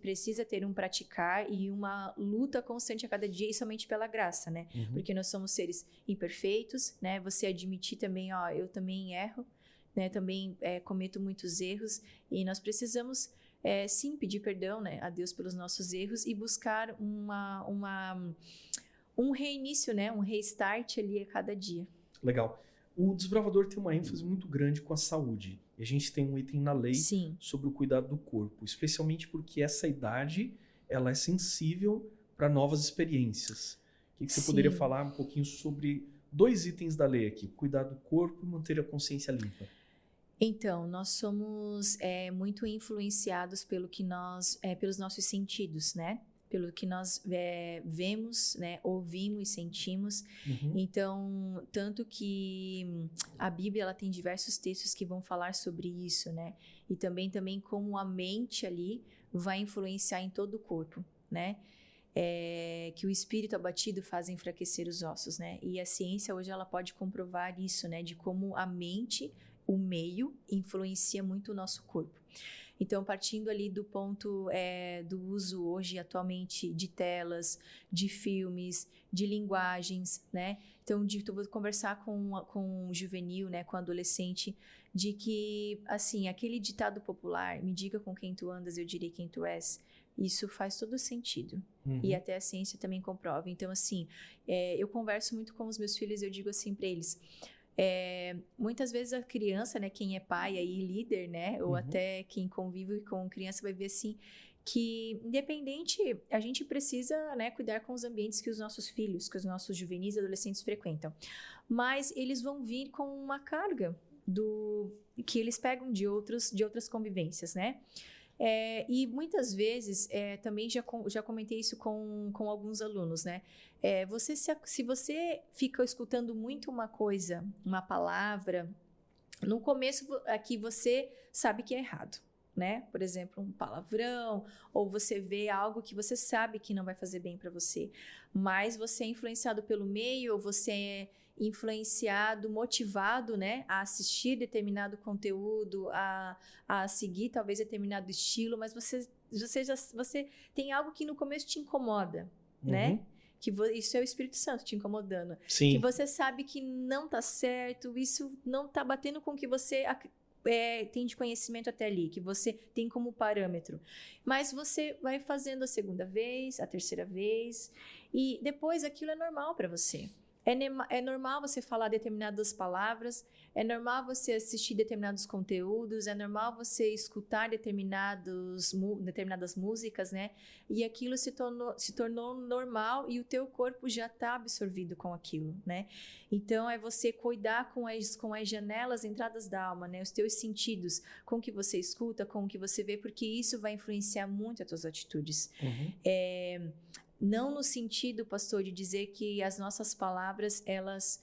precisa ter um praticar e uma luta constante a cada dia e somente pela graça, né? Porque nós somos seres imperfeitos, né? Você admitir também, eu também erro, né? Também cometo muitos erros e nós precisamos sim pedir perdão, né, a Deus pelos nossos erros e buscar um reinício, né, um restart ali a cada dia. Legal. O desbravador tem uma ênfase muito grande com a saúde. E a gente tem um item na lei sobre o cuidado do corpo, especialmente porque essa idade ela é sensível para novas experiências. O que você poderia falar um pouquinho sobre 2 itens da lei aqui? Cuidar do corpo e manter a consciência limpa. Então, nós somos muito influenciados pelos nossos sentidos, né? Pelo que nós vemos, né? Ouvimos e sentimos. Então, tanto que a Bíblia ela tem diversos textos que vão falar sobre isso, né? E também como a mente ali vai influenciar em todo o corpo, né? Que o espírito abatido faz enfraquecer os ossos, né? E a ciência hoje ela pode comprovar isso, né? De como a mente, o meio, influencia muito o nosso corpo. Então, partindo ali do ponto do uso hoje, atualmente, de telas, de filmes, de linguagens, né? Então, tu vou conversar com o juvenil, né? Com o adolescente, de que, assim, aquele ditado popular, me diga com quem tu andas, eu direi quem tu és, isso faz todo sentido. E até a ciência também comprova. Então, assim, eu converso muito com os meus filhos, eu digo assim para eles... muitas vezes a criança, né, quem é pai aí, líder, né, ou até quem convive com criança vai ver assim, que independente, a gente precisa, né, cuidar com os ambientes que os nossos filhos, que os nossos juvenis e adolescentes frequentam, mas eles vão vir com uma carga, que eles pegam de outras convivências, né? E muitas vezes, também já comentei isso com alguns alunos, né? Se você fica escutando muito uma coisa, uma palavra, no começo aqui você sabe que é errado, né? Por exemplo, um palavrão, ou você vê algo que você sabe que não vai fazer bem para você, mas você é influenciado pelo meio, ou você é influenciado, motivado, né, a assistir determinado conteúdo, a seguir talvez determinado estilo, mas você tem algo que no começo te incomoda, né? Isso é o Espírito Santo te incomodando. Sim. Que você sabe que não tá certo, isso não tá batendo com o que você tem de conhecimento até ali, que você tem como parâmetro. Mas você vai fazendo a segunda vez, a terceira vez, e depois aquilo é normal para você. É normal você falar determinadas palavras, é normal você assistir determinados conteúdos, é normal você escutar determinadas músicas, né? E aquilo se tornou normal e o teu corpo já está absorvido com aquilo, né? Então, é você cuidar com as janelas, entradas da alma, né? Os teus sentidos, com o que você escuta, com o que você vê, porque isso vai influenciar muito as tuas atitudes. Não no sentido, pastor, de dizer que as nossas palavras, elas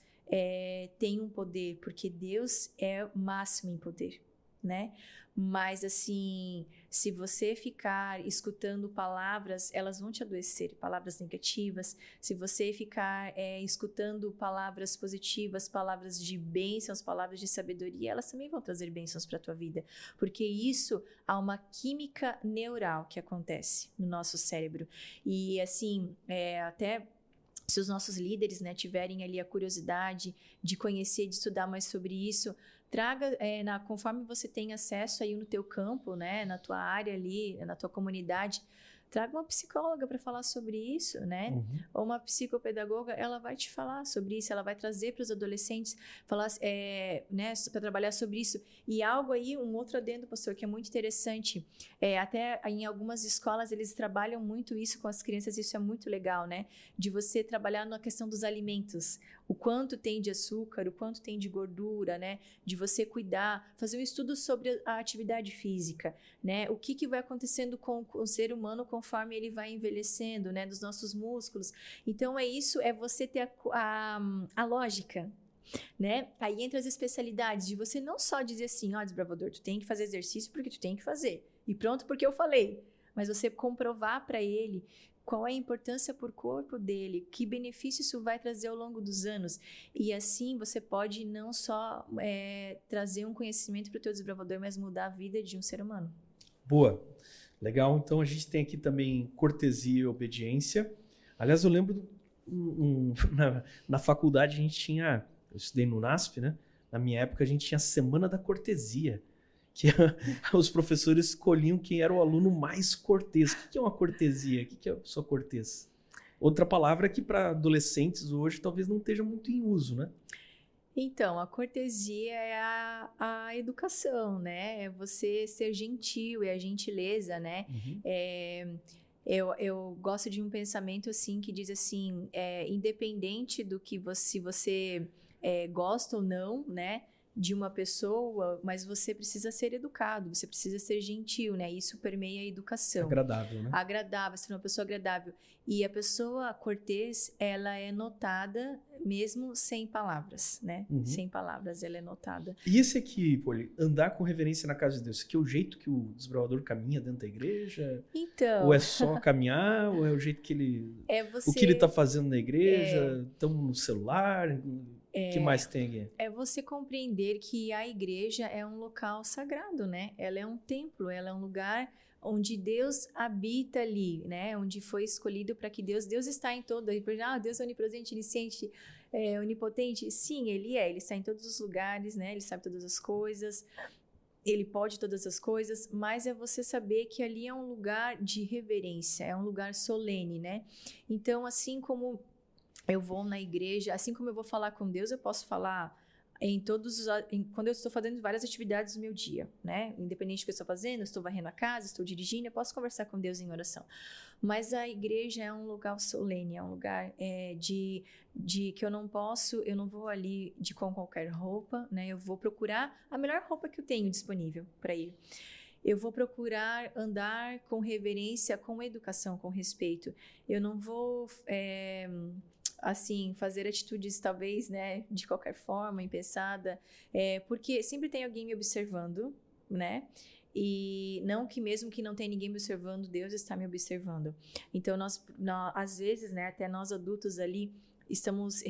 têm um poder, porque Deus é o máximo em poder, né? Mas, assim, se você ficar escutando palavras, elas vão te adoecer, palavras negativas. Se você ficar escutando palavras positivas, palavras de bênçãos, palavras de sabedoria, elas também vão trazer bênçãos para a tua vida. Porque isso, há uma química neural que acontece no nosso cérebro. E, assim, até se os nossos líderes, né, tiverem ali a curiosidade de conhecer, de estudar mais sobre isso, traga, conforme você tem acesso aí no teu campo, né, na tua área ali, na tua comunidade, traga uma psicóloga para falar sobre isso, né? Ou uma psicopedagoga, ela vai te falar sobre isso, ela vai trazer para os adolescentes, falar, né, para trabalhar sobre isso. E algo aí, um outro adendo, pastor, que é muito interessante, até em algumas escolas eles trabalham muito isso com as crianças, isso é muito legal, né? De você trabalhar na questão dos alimentos, o quanto tem de açúcar, o quanto tem de gordura, né? De você cuidar, fazer um estudo sobre a atividade física, né? O que vai acontecendo com o ser humano conforme ele vai envelhecendo, né? Dos nossos músculos. Então, é você ter a lógica, né? Aí entra as especialidades de você não só dizer assim, ó, desbravador, tu tem que fazer exercício porque tu tem que fazer. E pronto, porque eu falei. Mas você comprovar para ele qual é a importância para o corpo dele, que benefício isso vai trazer ao longo dos anos. E assim você pode não só trazer um conhecimento para o teu desbravador, mas mudar a vida de um ser humano. Boa. Legal. Então a gente tem aqui também cortesia e obediência. Aliás, eu lembro na faculdade a gente tinha, eu estudei no NASP, né? Na minha época a gente tinha a Semana da Cortesia, que os professores escolhiam quem era o aluno mais cortês. O que é uma cortesia? O que é a pessoa cortês? Outra palavra que para adolescentes hoje talvez não esteja muito em uso, né? Então, a cortesia é a educação, né? É você ser gentil, é a gentileza, né? Eu gosto de um pensamento assim que diz assim, independente do que você gosta ou não, né? De uma pessoa, mas você precisa ser educado, você precisa ser gentil, né? Isso permeia a educação. Agradável, né? Agradável, ser uma pessoa agradável. E a pessoa cortês, ela é notada mesmo sem palavras, né? Sem palavras, ela é notada. E esse aqui, Poli, andar com reverência na casa de Deus, que é o jeito que o desbravador caminha dentro da igreja? Então... Ou é só caminhar, ou é o jeito que ele... O que ele está fazendo na igreja? Estamos no celular... O que mais tem aqui? É você compreender que a igreja é um local sagrado, né? Ela é um templo, ela é um lugar onde Deus habita ali, né? Onde foi escolhido para que Deus está em todo. Deus é onipresente, onisciente, onipotente. Sim, Ele está em todos os lugares, né? Ele sabe todas as coisas. Ele pode todas as coisas, mas é você saber que ali é um lugar de reverência, é um lugar solene, né? Então, assim como eu vou na igreja, assim como eu vou falar com Deus, eu posso falar quando eu estou fazendo várias atividades do meu dia, né? Independente do que eu estou fazendo, estou varrendo a casa, estou dirigindo, eu posso conversar com Deus em oração. Mas a igreja é um lugar solene, é um lugar de que eu não vou ali com qualquer roupa, né? Eu vou procurar a melhor roupa que eu tenho disponível para ir. Eu vou procurar andar com reverência, com educação, com respeito. Eu não vou assim, fazer atitudes talvez, né, de qualquer forma, impensada, porque sempre tem alguém me observando, né? E não que mesmo que não tenha ninguém me observando, Deus está me observando. Então, nós às vezes, né, até nós adultos ali, estamos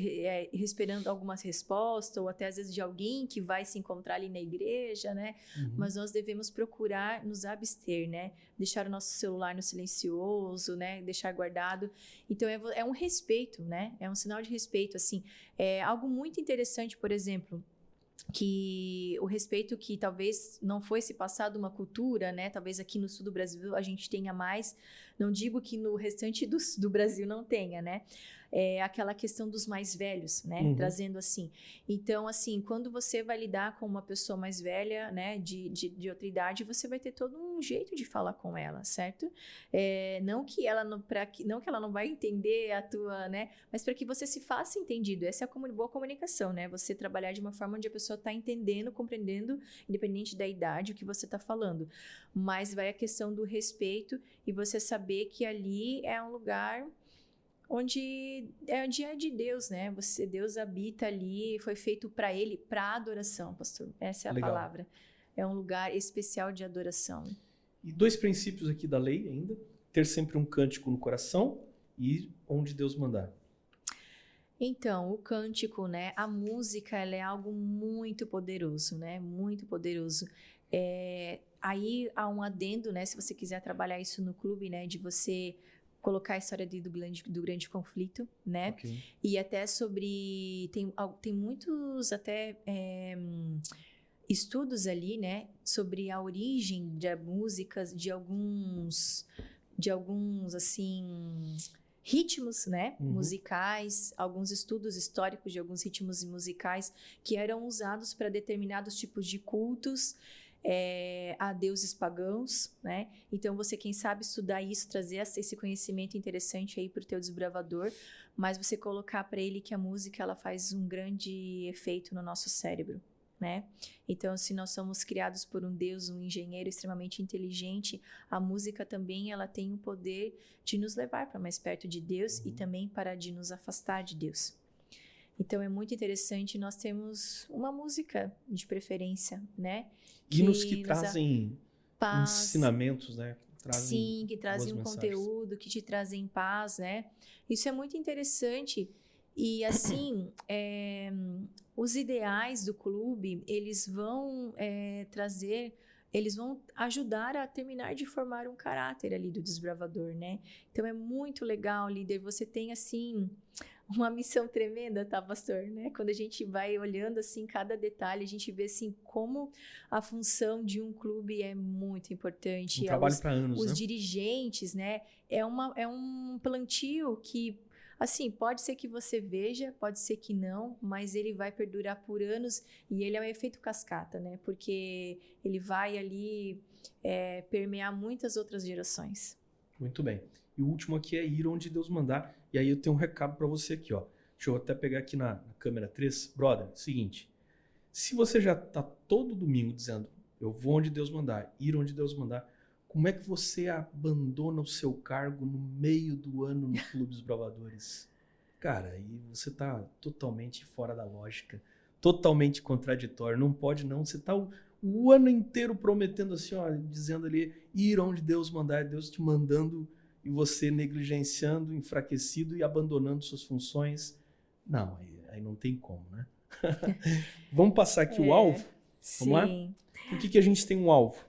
esperando algumas respostas, ou até às vezes de alguém que vai se encontrar ali na igreja, né? Uhum. Mas nós devemos procurar nos abster, né? Deixar o nosso celular no silencioso, né? Deixar guardado. Então, é um respeito, né? É um sinal de respeito, assim. É algo muito interessante, por exemplo, que o respeito que talvez não fosse passado uma cultura, né? Talvez aqui no sul do Brasil a gente tenha mais, não digo que no restante do Brasil não tenha, né? É aquela questão dos mais velhos, né? Uhum. Trazendo assim. Então, assim, quando você vai lidar com uma pessoa mais velha, né? De outra idade, você vai ter todo um jeito de falar com ela, certo? Não que ela não vai entender a tua, né? Mas para que você se faça entendido. Essa é a boa comunicação, né? Você trabalhar de uma forma onde a pessoa está entendendo, compreendendo, independente da idade, o que você está falando. Mas vai a questão do respeito e você saber que ali é um lugar onde é o dia de Deus, né? Deus habita ali, foi feito para Ele, para adoração, pastor. Essa é a Legal. palavra. É um lugar especial de adoração. E 2 princípios aqui da lei ainda: ter sempre um cântico no coração e ir onde Deus mandar. Então, o cântico, né? A música, ela é algo muito poderoso, né? Muito poderoso. Aí há um adendo, né? Se você quiser trabalhar isso no clube, né? De você colocar a história do grande conflito, né? Okay. E até sobre... Tem muitos até estudos ali, né? Sobre a origem de músicas, de alguns assim... ritmos, né, musicais, alguns estudos históricos de alguns ritmos musicais que eram usados para determinados tipos de cultos a deuses pagãos, né? Então você, quem sabe, estudar isso, trazer esse conhecimento interessante aí para o teu desbravador, mas você colocar para ele que a música ela faz um grande efeito no nosso cérebro, né? Então, se nós somos criados por um Deus, um engenheiro extremamente inteligente, a música também ela tem o poder de nos levar para mais perto de Deus e também para de nos afastar de Deus. Então, é muito interessante nós termos uma música de preferência, né? Hinos que trazem paz, ensinamentos, né? Que trazem um conteúdo, que te trazem paz, né? Isso é muito interessante. E assim, os ideais do clube, eles vão eles vão ajudar a terminar de formar um caráter ali do desbravador, né? Então é muito legal, líder, você tem assim uma missão tremenda, tá, pastor, né? Quando a gente vai olhando assim cada detalhe, a gente vê assim como a função de um clube é muito importante. Um trabalho para anos, os né? dirigentes, né? É um plantio que, assim, pode ser que você veja, pode ser que não, mas ele vai perdurar por anos e ele é um efeito cascata, né? Porque ele vai ali permear muitas outras gerações. Muito bem. E o último aqui é ir onde Deus mandar. E aí eu tenho um recado para você aqui, ó. Deixa eu até pegar aqui na câmera 3. Brother, seguinte. Se você já tá todo domingo dizendo, eu vou onde Deus mandar, ir onde Deus mandar, como é que você abandona o seu cargo no meio do ano no Clube dos Bravadores? Cara, aí você tá totalmente fora da lógica, totalmente contraditório. Não pode não. Você tá o ano inteiro prometendo assim, ó, dizendo ali, ir onde Deus mandar, Deus te mandando e você negligenciando, enfraquecido e abandonando suas funções. Não, aí não tem como, né? Vamos passar aqui o alvo? Vamos lá? Por que a gente tem um alvo?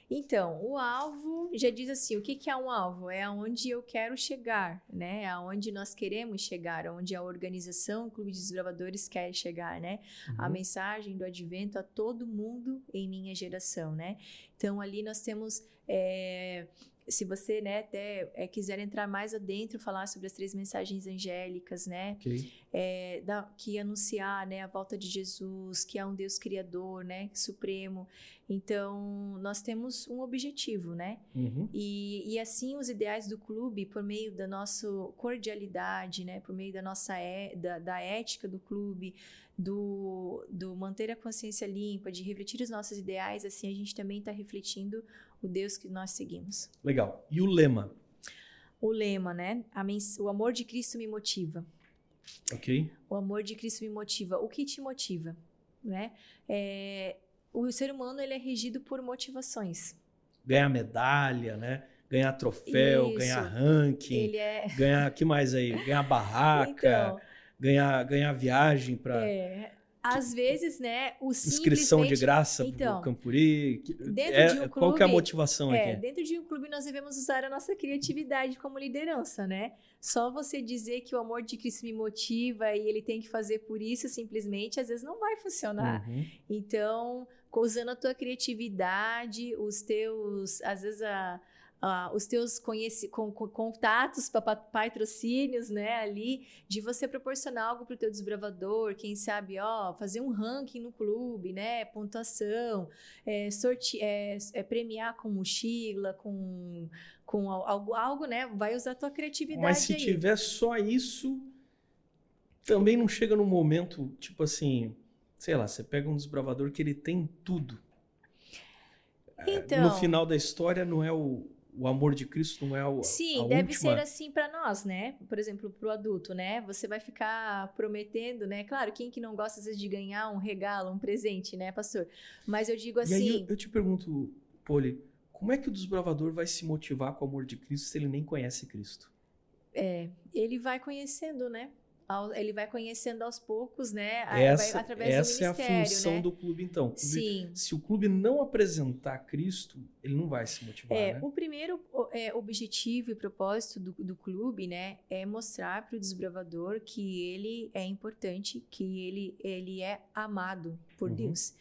Então, o alvo já diz assim, o que é um alvo? É aonde eu quero chegar, né? Aonde nós queremos chegar, aonde a organização, o Clube de Desbravadores quer chegar, né? A mensagem do advento a todo mundo em minha geração, né? Então, ali nós temos se você, né, até quiser entrar mais adentro, falar sobre as 3 mensagens angélicas, né, Ok. que anunciar, né, a volta de Jesus, que é um Deus criador, né, supremo. Então, nós temos um objetivo, né? Uhum. E assim, os ideais do clube, por meio da nossa cordialidade, né, por meio da nossa da ética do clube, do manter a consciência limpa, de refletir os nossos ideais, assim, a gente também está refletindo o Deus que nós seguimos. Legal. E o lema? O lema, né? O amor de Cristo me motiva. Ok. O amor de Cristo me motiva. O que te motiva, né? O ser humano, ele é regido por motivações. Ganhar medalha, né? Ganhar troféu, Isso. ganhar ranking, ganhar, que mais aí? Ganhar barraca, Então, ganhar viagem para às vezes, né, o inscrição de graça então, pro Campuri. Dentro de um clube, qual que é a motivação aqui? Dentro de um clube nós devemos usar a nossa criatividade como liderança, né? Só você dizer que o amor de Cristo me motiva e ele tem que fazer por isso, simplesmente, às vezes não vai funcionar. Uhum. Então, usando a tua criatividade, os teus, às vezes, os teus contatos, patrocínios, né, ali, de você proporcionar algo para o teu desbravador, quem sabe, fazer um ranking no clube, né, pontuação, premiar com mochila, com algo, né, vai usar a tua criatividade. Mas se tiver só isso, também não chega num momento, tipo assim, sei lá, você pega um desbravador que ele tem tudo. Então, no final da história não é o amor de Cristo, não é a sim, a deve última... ser assim para nós, né? Por exemplo, para o adulto, né? Você vai ficar prometendo, né? Claro, quem que não gosta às vezes de ganhar um regalo, um presente, né, pastor? Mas eu digo assim... E aí eu te pergunto, Poli, como é que o desbravador vai se motivar com o amor de Cristo se ele nem conhece Cristo? Ele vai conhecendo, né? Ele vai conhecendo aos poucos, né? Essa através do ministério, é a função, né, do clube, então. Sim. Se o clube não apresentar Cristo, ele não vai se motivar, né? O primeiro objetivo e propósito do clube, né, é mostrar para o desbravador que ele é importante, que ele é amado por Deus,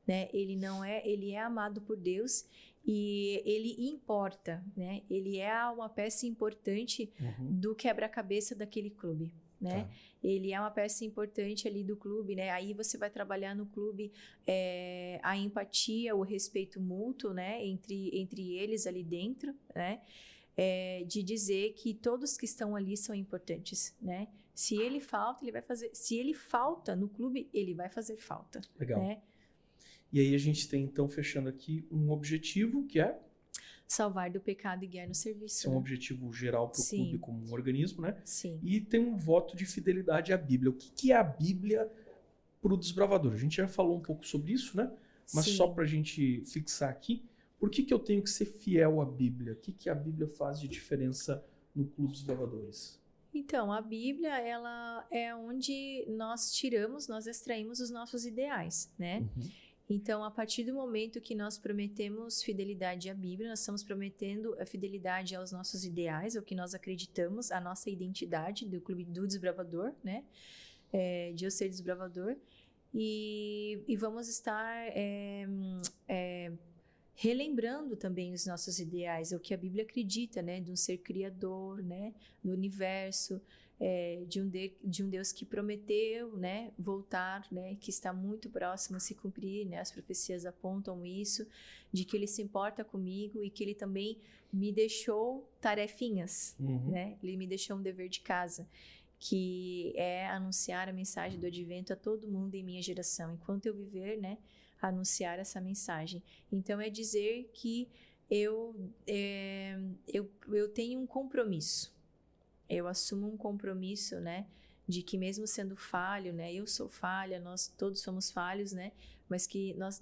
né? Ele é amado por Deus e ele importa, né? Ele é uma peça importante do quebra-cabeça daquele clube. Né? Tá. Ele é uma peça importante ali do clube, né? Aí você vai trabalhar no clube a empatia, o respeito mútuo, né? Entre eles ali dentro, né? De dizer que todos que estão ali são importantes, né? Se ele falta, ele vai fazer. Se ele falta no clube, ele vai fazer falta. Legal. Né? E aí a gente tem, então, fechando aqui, um objetivo que é... salvar do pecado e guiar no serviço. Esse é um objetivo geral para o clube como um organismo, né? Sim. E tem um voto de fidelidade à Bíblia. O que é a Bíblia para o desbravador? A gente já falou um pouco sobre isso, né? Mas só para a gente fixar aqui, por que eu tenho que ser fiel à Bíblia? O que a Bíblia faz de diferença no Clube dos Desbravadores? Então, a Bíblia, ela é onde nós extraímos os nossos ideais, né? Então, a partir do momento que nós prometemos fidelidade à Bíblia, nós estamos prometendo a fidelidade aos nossos ideais, ao que nós acreditamos, a nossa identidade do Clube do Desbravador, né? De eu ser desbravador. E vamos estar relembrando também os nossos ideais, o que a Bíblia acredita, né? De um ser criador, né? Do universo. De um Deus que prometeu, né, voltar, né, que está muito próximo a se cumprir, né, as profecias apontam isso, de que ele se importa comigo e que ele também me deixou tarefinhas, né, ele me deixou um dever de casa, que é anunciar a mensagem do advento a todo mundo em minha geração, enquanto eu viver, né, anunciar essa mensagem. Então é dizer que eu tenho um compromisso. Eu assumo um compromisso, né, de que mesmo sendo falho, né, eu sou falha, nós todos somos falhos, né, mas que nós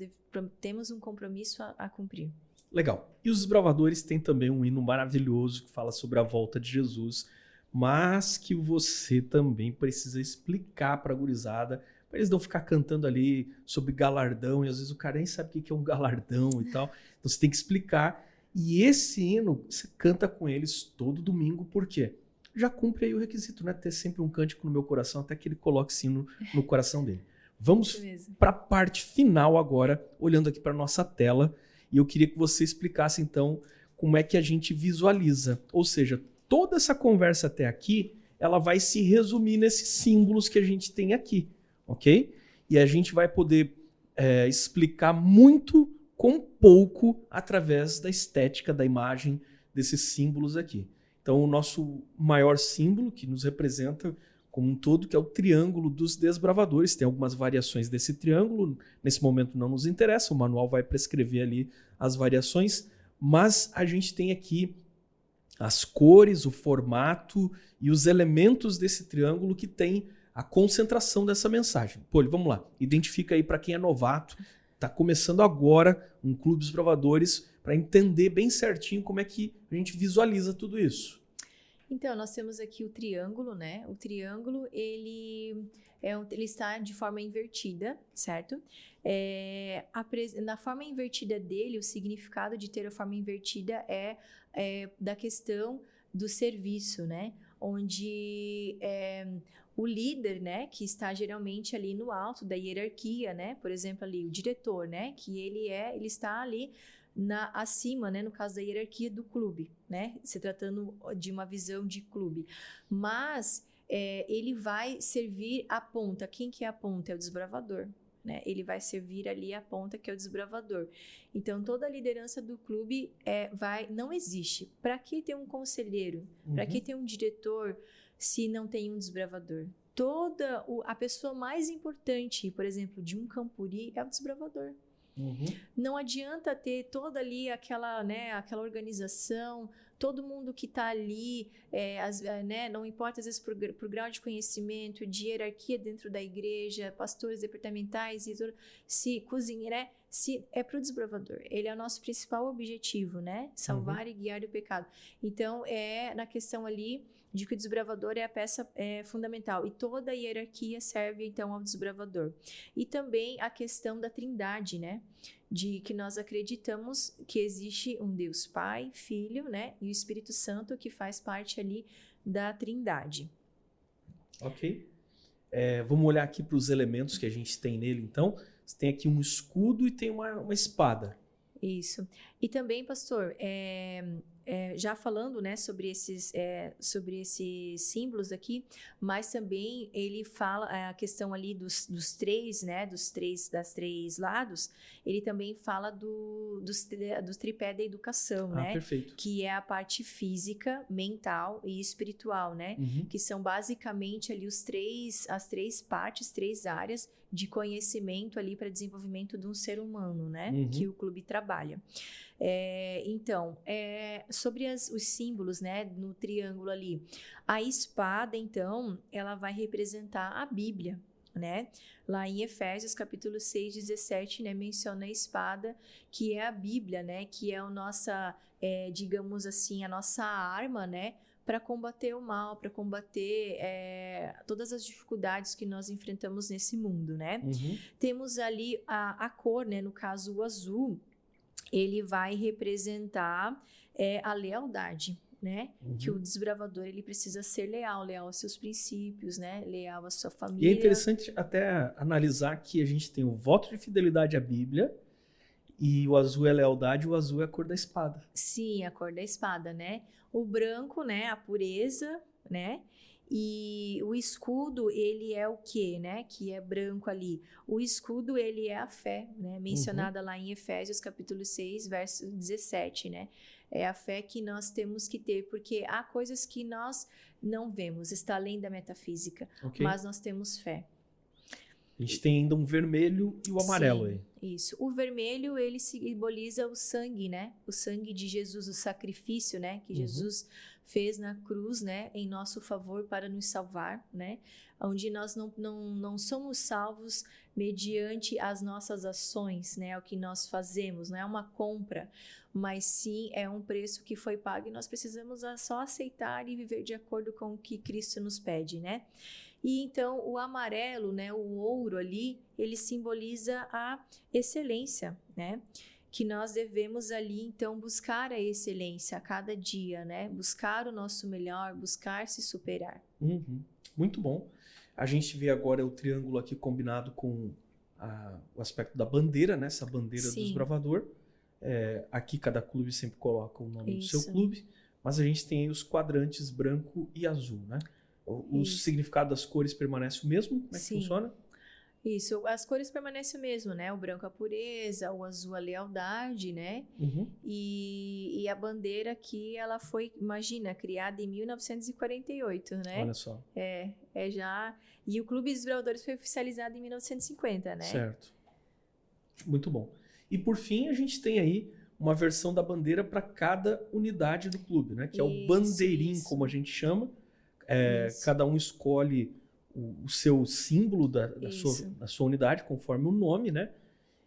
temos um compromisso a cumprir. Legal. E os desbravadores têm também um hino maravilhoso que fala sobre a volta de Jesus, mas que você também precisa explicar para a gurizada, para eles não ficar cantando ali sobre galardão, e às vezes o cara nem sabe o que é um galardão e tal. Então você tem que explicar. E esse hino, você canta com eles todo domingo, por quê? Já cumpre aí o requisito, né? Ter sempre um cântico no meu coração, até que ele coloque sino no coração dele. Vamos para a parte final agora, olhando aqui para nossa tela. E eu queria que você explicasse, então, como é que a gente visualiza. Ou seja, toda essa conversa até aqui, ela vai se resumir nesses símbolos que a gente tem aqui, ok? E a gente vai poder explicar muito com pouco através da estética da imagem desses símbolos aqui. Então, o nosso maior símbolo, que nos representa como um todo, que é o triângulo dos desbravadores. Tem algumas variações desse triângulo, nesse momento não nos interessa, o manual vai prescrever ali as variações, mas a gente tem aqui as cores, o formato e os elementos desse triângulo que tem a concentração dessa mensagem. Pô, vamos lá, identifica aí para quem é novato, está começando agora um Clube dos Bravadores, para entender bem certinho como é que a gente visualiza tudo isso. Então, nós temos aqui o triângulo, né? O triângulo, ele está de forma invertida, certo? Na forma invertida dele, o significado de ter a forma invertida é da questão do serviço, né? Onde o líder, né, que está geralmente ali no alto da hierarquia, né? Por exemplo, ali o diretor, né? Que ele está ali acima, né, no caso da hierarquia do clube, né, se tratando de uma visão de clube, mas ele vai servir a ponta. Quem que é a ponta? É o desbravador, né? Ele vai servir ali a ponta, que é o desbravador. Então, toda a liderança do clube não existe. Para que ter um conselheiro? Para que ter um diretor se não tem um desbravador? A pessoa mais importante, por exemplo, de um campuri é o desbravador. Não adianta ter toda ali aquela organização, todo mundo que está ali, não importa às vezes por grau de conhecimento, de hierarquia dentro da igreja, pastores departamentais, se cozinha, né? Se é para o desbravador, ele é o nosso principal objetivo, né? Salvar e guiar do pecado. Então, na questão ali de que o desbravador é a peça fundamental e toda a hierarquia serve então ao desbravador. E também a questão da trindade, né? De que nós acreditamos que existe um Deus Pai, Filho, né? E o Espírito Santo que faz parte ali da trindade. Ok. Vamos olhar aqui para os elementos que a gente tem nele, então. Você tem aqui um escudo e tem uma espada. Isso. E também, pastor, já falando, né, sobre esses símbolos aqui, mas também ele fala a questão ali dos três, né, das três lados, ele também fala dos tripé da educação, né? Perfeito. Que é a parte física, mental e espiritual, né? Que são basicamente ali as três partes, três áreas de conhecimento ali para desenvolvimento de um ser humano, né? Que o clube trabalha. Então, sobre os símbolos, né, no triângulo ali, a espada, então, ela vai representar a Bíblia, né? Lá em Efésios, capítulo 6, 17, né, menciona a espada, que é a Bíblia, né? Que é a nossa, digamos assim, a nossa arma, né? Para combater o mal, para combater todas as dificuldades que nós enfrentamos nesse mundo, né? Temos ali a cor, né? No caso, o azul, ele vai representar a lealdade, né? Que o desbravador, ele precisa ser leal aos seus princípios, né? Leal à sua família. E é interessante até analisar que a gente tem o voto de fidelidade à Bíblia, e o azul é lealdade, o azul é a cor da espada. Sim, a cor da espada, né? O branco, né? A pureza, né? E o escudo, ele é o quê, né? Que é branco ali. O escudo, ele é a fé, né? Mencionada lá em Efésios, capítulo 6, verso 17, né? É a fé que nós temos que ter, porque há coisas que nós não vemos, está além da metafísica, mas nós temos fé. A gente tem ainda um vermelho e o amarelo. Sim, aí. Isso. O vermelho, ele simboliza o sangue, né? O sangue de Jesus, o sacrifício, né? Que Jesus fez na cruz, né? Em nosso favor para nos salvar, né? Onde nós não somos salvos mediante as nossas ações, né? O que nós fazemos, não é uma compra, mas sim é um preço que foi pago e nós precisamos só aceitar e viver de acordo com o que Cristo nos pede, né? E então o amarelo, né, o ouro ali, ele simboliza a excelência, né? Que nós devemos ali então buscar a excelência a cada dia, né? Buscar o nosso melhor, buscar se superar. Muito bom. A gente vê agora o triângulo aqui combinado com o aspecto da bandeira, né? Essa bandeira do desbravador. Aqui cada clube sempre coloca o nome do seu Isso. clube, mas a gente tem aí os quadrantes branco e azul, né? O Isso. significado das cores permanece o mesmo? Como é que Sim. funciona? Isso, as cores permanecem o mesmo, né? O branco a pureza, o azul a lealdade, né? Uhum. E a bandeira aqui, ela foi, imagina, criada em 1948, né? Olha só. Já... E o Clube dos Desbravadores foi oficializado em 1950, né? Certo. Muito bom. E por fim, a gente tem aí uma versão da bandeira para cada unidade do clube, né? Que é o bandeirim, como a gente chama. Cada um escolhe o seu símbolo da sua unidade, conforme o nome, né?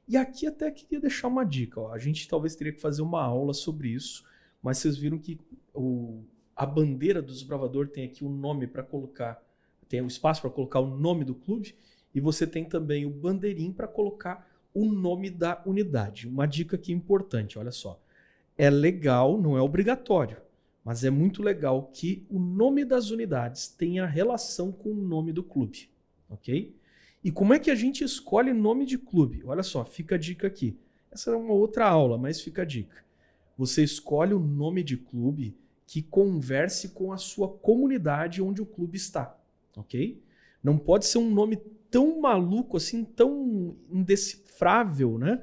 E aqui até queria deixar uma dica. Ó. A gente talvez teria que fazer uma aula sobre isso, mas vocês viram que a bandeira do desbravador tem aqui um nome para colocar, tem um espaço para colocar o nome do clube, e você tem também o bandeirim para colocar o nome da unidade. Uma dica aqui importante, olha só. É legal, não é obrigatório, mas é muito legal que o nome das unidades tenha relação com o nome do clube, ok? E como é que a gente escolhe nome de clube? Olha só, fica a dica aqui. Essa é uma outra aula, mas fica a dica. Você escolhe o nome de clube que converse com a sua comunidade onde o clube está, ok? Não pode ser um nome tão maluco, assim, tão indecifrável, né?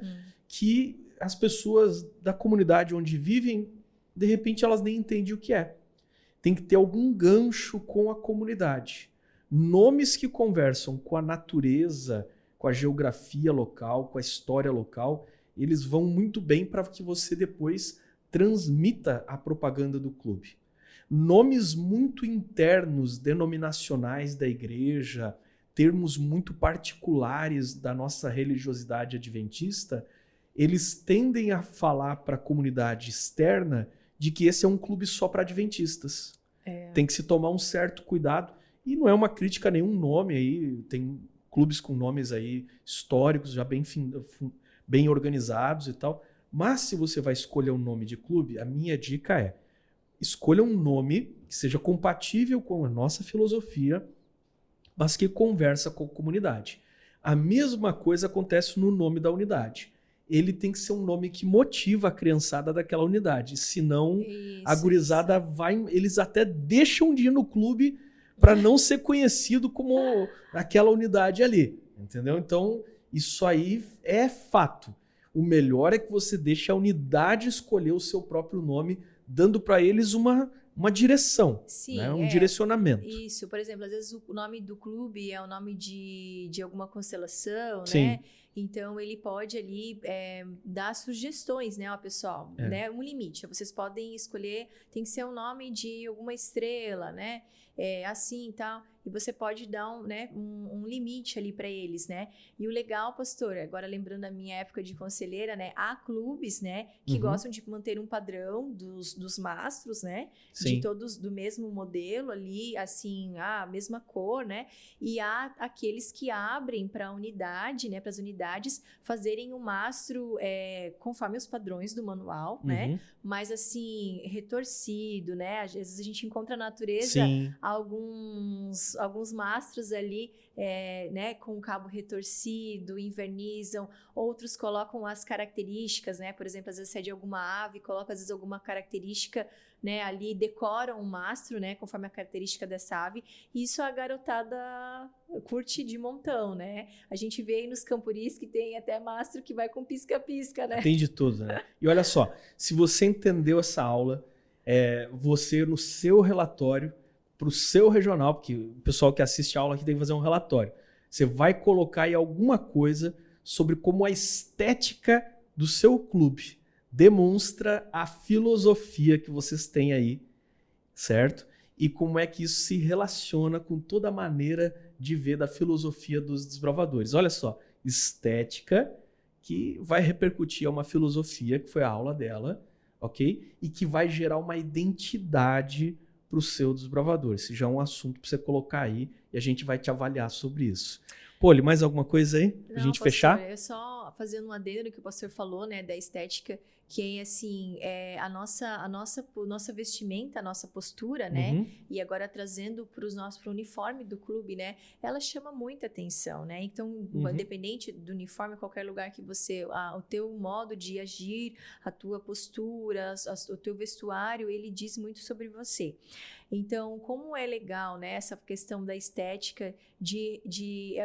Que as pessoas da comunidade onde vivem, de repente, elas nem entendem o que é. Tem que ter algum gancho com a comunidade. Nomes que conversam com a natureza, com a geografia local, com a história local, eles vão muito bem para que você depois transmita a propaganda do clube. Nomes muito internos, denominacionais da igreja, termos muito particulares da nossa religiosidade adventista, eles tendem a falar para a comunidade externa de que esse é um clube só para adventistas. Tem que se tomar um certo cuidado. E não é uma crítica a nenhum nome aí. Tem clubes com nomes aí históricos, já bem organizados e tal. Mas se você vai escolher um nome de clube, a minha dica é: escolha um nome que seja compatível com a nossa filosofia, mas que conversa com a comunidade. A mesma coisa acontece no nome da unidade. Ele tem que ser um nome que motiva a criançada daquela unidade. Senão, a gurizada vai... Eles até deixam de ir no clube para não ser conhecido como aquela unidade ali. Entendeu? Então, isso aí é fato. O melhor é que você deixe a unidade escolher o seu próprio nome, dando para eles uma direção, Sim, né? Um direcionamento. Isso, por exemplo, às vezes o nome do clube é o nome de alguma constelação, Sim. né? Então, ele pode ali dar sugestões, né, ao pessoal, né? Um limite. Vocês podem escolher, tem que ser o nome de alguma estrela, né? Assim e tal. E você pode dar um limite ali para eles, né? E o legal, pastor, agora lembrando a minha época de conselheira, né? Há clubes, né? Que gostam de manter um padrão dos mastros, né? Sim. De todos do mesmo modelo ali, assim, a mesma cor, né? E há aqueles que abrem para a unidade, né? Para as unidades fazerem o mastro conforme os padrões do manual, né? Mas assim, retorcido, né? Às vezes a gente encontra na natureza alguns mastros ali, né, com o cabo retorcido, invernizam, outros colocam as características, né? Por exemplo, às vezes é de alguma ave, coloca às vezes alguma característica, né, ali decoram o mastro, né, conforme a característica dessa ave. E isso a garotada curte de montão, né? A gente vê aí nos campuris que tem até mastro que vai com pisca-pisca, né? Tem de tudo, né? E olha só, se você entendeu essa aula, você no seu relatório, para o seu regional, porque o pessoal que assiste a aula aqui tem que fazer um relatório, você vai colocar aí alguma coisa sobre como a estética do seu clube demonstra a filosofia que vocês têm aí, certo? E como é que isso se relaciona com toda a maneira de ver da filosofia dos desbravadores. Olha só, estética que vai repercutir a uma filosofia, que foi a aula dela, ok? E que vai gerar uma identidade para o seu desbravador. Esse já é um assunto para você colocar aí e a gente vai te avaliar sobre isso. Poli, mais alguma coisa aí? Pra gente pastor, fechar? É só fazendo um adendo no que o pastor falou, né, da estética, que é assim, a nossa vestimenta, a nossa postura, né? Uhum. E agora trazendo para o uniforme do clube, né? Ela chama muita atenção, né? Então, independente do uniforme, qualquer lugar que você, o teu modo de agir, a tua postura, o teu vestuário, ele diz muito sobre você. Então, como é legal, né, essa questão da estética,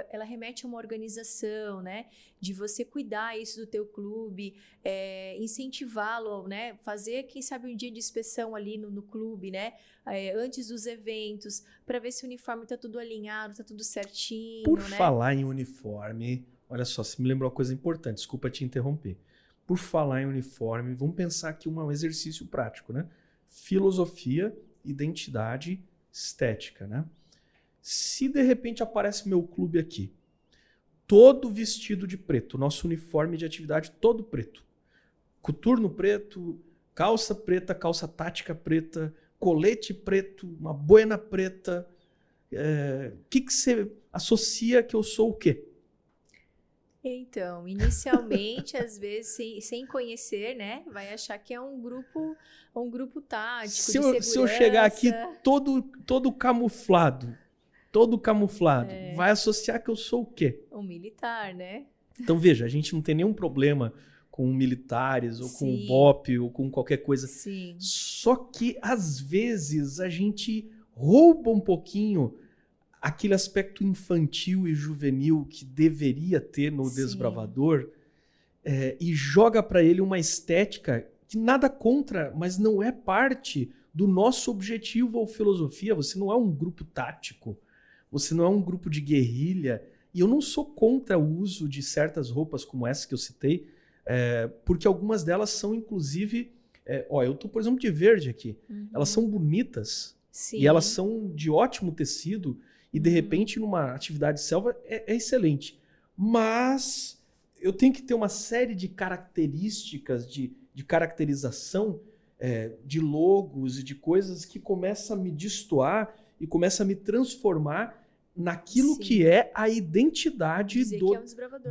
ela remete a uma organização, né, de você cuidar isso do teu clube, incentivá-lo, né, fazer, quem sabe, um dia de inspeção ali no clube, né, antes dos eventos, para ver se o uniforme está tudo alinhado, está tudo certinho, Por né? falar em uniforme, olha só, você me lembrou uma coisa importante, desculpa te interromper. Por falar em uniforme, vamos pensar aqui um exercício prático, né? Filosofia, identidade, estética, né? Se de repente aparece meu clube aqui, todo vestido de preto, nosso uniforme de atividade todo preto, coturno preto, calça preta, calça tática preta, colete preto, uma boina preta, que você associa que eu sou o quê? Então, inicialmente, às vezes, sem conhecer, né, vai achar que é um grupo tático, de segurança. Se eu chegar aqui todo camuflado, vai associar que eu sou o quê? Um militar, né? Então, veja, a gente não tem nenhum problema com militares, ou com o BOP, ou com qualquer coisa. Sim. Só que, às vezes, a gente rouba um pouquinho aquele aspecto infantil e juvenil que deveria ter no desbravador, e joga para ele uma estética que nada contra, mas não é parte do nosso objetivo ou filosofia. Você não é um grupo tático, você não é um grupo de guerrilha, e eu não sou contra o uso de certas roupas como essa que eu citei, porque algumas delas são, inclusive, eu estou, por exemplo, de verde aqui. Elas são bonitas, e elas são de ótimo tecido, e de repente, numa atividade de selva, é excelente. Mas eu tenho que ter uma série de características, de caracterização, de logos e de coisas que começam a me destoar e começam a me transformar naquilo que é a identidade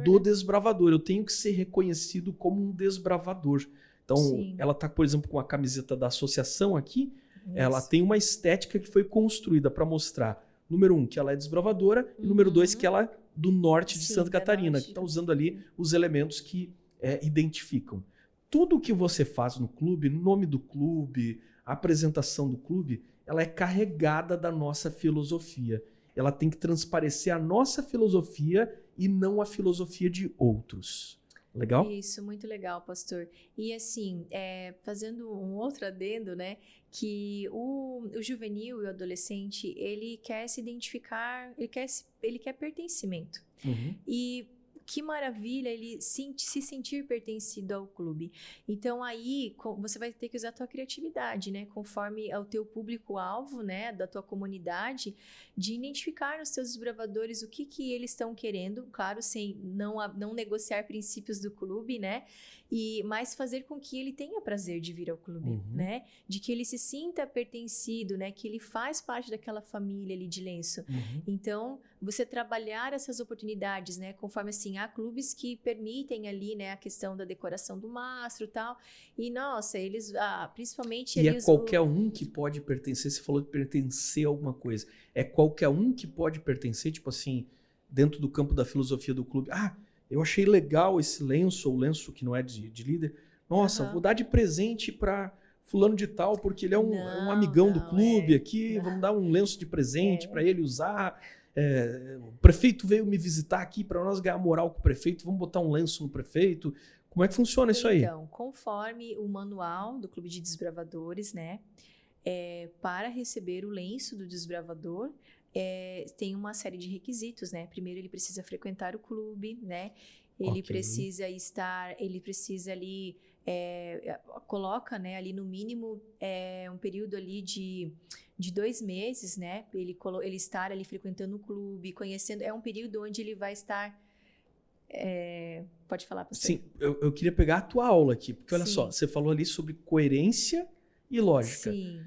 do desbravador. Eu tenho que ser reconhecido como um desbravador. Então, ela está, por exemplo, com a camiseta da associação aqui. Ela tem uma estética que foi construída para mostrar, número 1, que ela é desbravadora, e número 2, que ela é do norte de Santa Catarina, que está usando ali os elementos que identificam. Tudo que você faz no clube, nome do clube, a apresentação do clube, ela é carregada da nossa filosofia. Ela tem que transparecer a nossa filosofia e não a filosofia de outros. Legal? Isso, muito legal, pastor. E assim, fazendo um outro adendo, né, que o juvenil e o adolescente, ele quer se identificar, ele quer pertencimento. E que maravilha ele se sentir pertencido ao clube. Então aí você vai ter que usar a tua criatividade, né, conforme ao teu público-alvo, né, da tua comunidade, de identificar nos teus desbravadores o que eles estão querendo, claro, sem não negociar princípios do clube, né, mas fazer com que ele tenha prazer de vir ao clube, né, de que ele se sinta pertencido, né, que ele faz parte daquela família ali de Lenço. Então, você trabalhar essas oportunidades, né, conforme assim, há clubes que permitem ali, né, a questão da decoração do mastro e tal, e nossa, eles, principalmente... E qualquer um que pode pertencer, você falou de pertencer a alguma coisa, qualquer um que pode pertencer, tipo assim, dentro do campo da filosofia do clube, eu achei legal esse lenço, ou lenço que não é de líder, nossa, vou dar de presente para fulano de tal, porque ele é um amigão do clube aqui, vamos dar um lenço de presente para ele usar... o prefeito veio me visitar aqui para nós ganhar moral com o prefeito, vamos botar um lenço no prefeito. Como é que funciona isso aí? Então, conforme o manual do Clube de Desbravadores, né, para receber o lenço do desbravador, tem uma série de requisitos, né? Primeiro, ele precisa frequentar o clube, né? Ele precisa ali, coloca, né, ali no mínimo um período ali de 2 meses, né? Ele estar ali frequentando o clube, conhecendo. É um período onde ele vai estar... pode falar, pastor? Sim, eu queria pegar a tua aula aqui, porque olha só, você falou ali sobre coerência e lógica. Sim.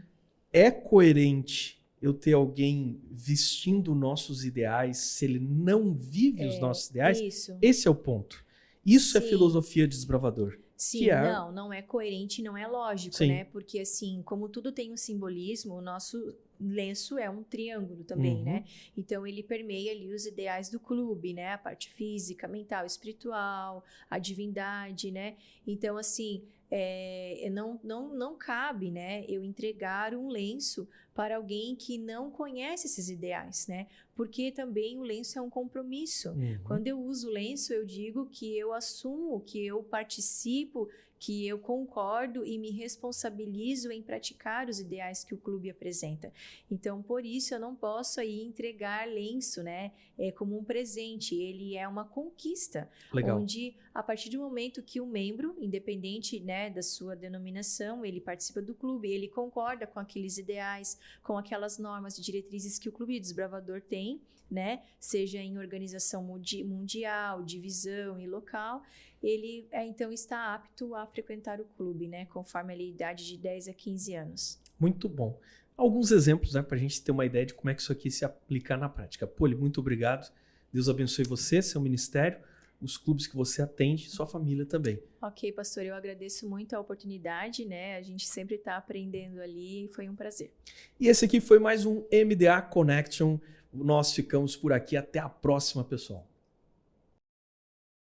É coerente eu ter alguém vestindo nossos ideais se ele não vive os nossos ideais? Isso. Esse é o ponto. Isso é filosofia de desbravador. Sim, não é coerente, não é lógico, Sim. né? Porque assim, como tudo tem um simbolismo, o nosso lenço é um triângulo também, né? Então ele permeia ali os ideais do clube, né? A parte física, mental, espiritual, a divindade, né? Então assim, não cabe, né? Eu entregar um lenço para alguém que não conhece esses ideais, né? Porque também o lenço é um compromisso. Quando eu uso o lenço, eu digo que eu assumo, que eu participo, que eu concordo e me responsabilizo em praticar os ideais que o clube apresenta. Então, por isso, eu não posso aí entregar lenço, né? Como um presente. Ele é uma conquista. Legal. Onde, a partir do momento que o membro, independente, né, da sua denominação, ele participa do clube, ele concorda com aqueles ideais, com aquelas normas e diretrizes que o Clube Desbravador tem, né? Seja em organização mundial, divisão e local, ele então está apto a frequentar o clube, né? Conforme a idade de 10 a 15 anos. Muito bom. Alguns exemplos, né, para a gente ter uma ideia de como é que isso aqui se aplica na prática. Poli, muito obrigado. Deus abençoe você, seu ministério, os clubes que você atende e sua família também. Ok, pastor, eu agradeço muito a oportunidade, né? A gente sempre está aprendendo ali, foi um prazer. E esse aqui foi mais um MDA Connection. Nós ficamos por aqui. Até a próxima, pessoal.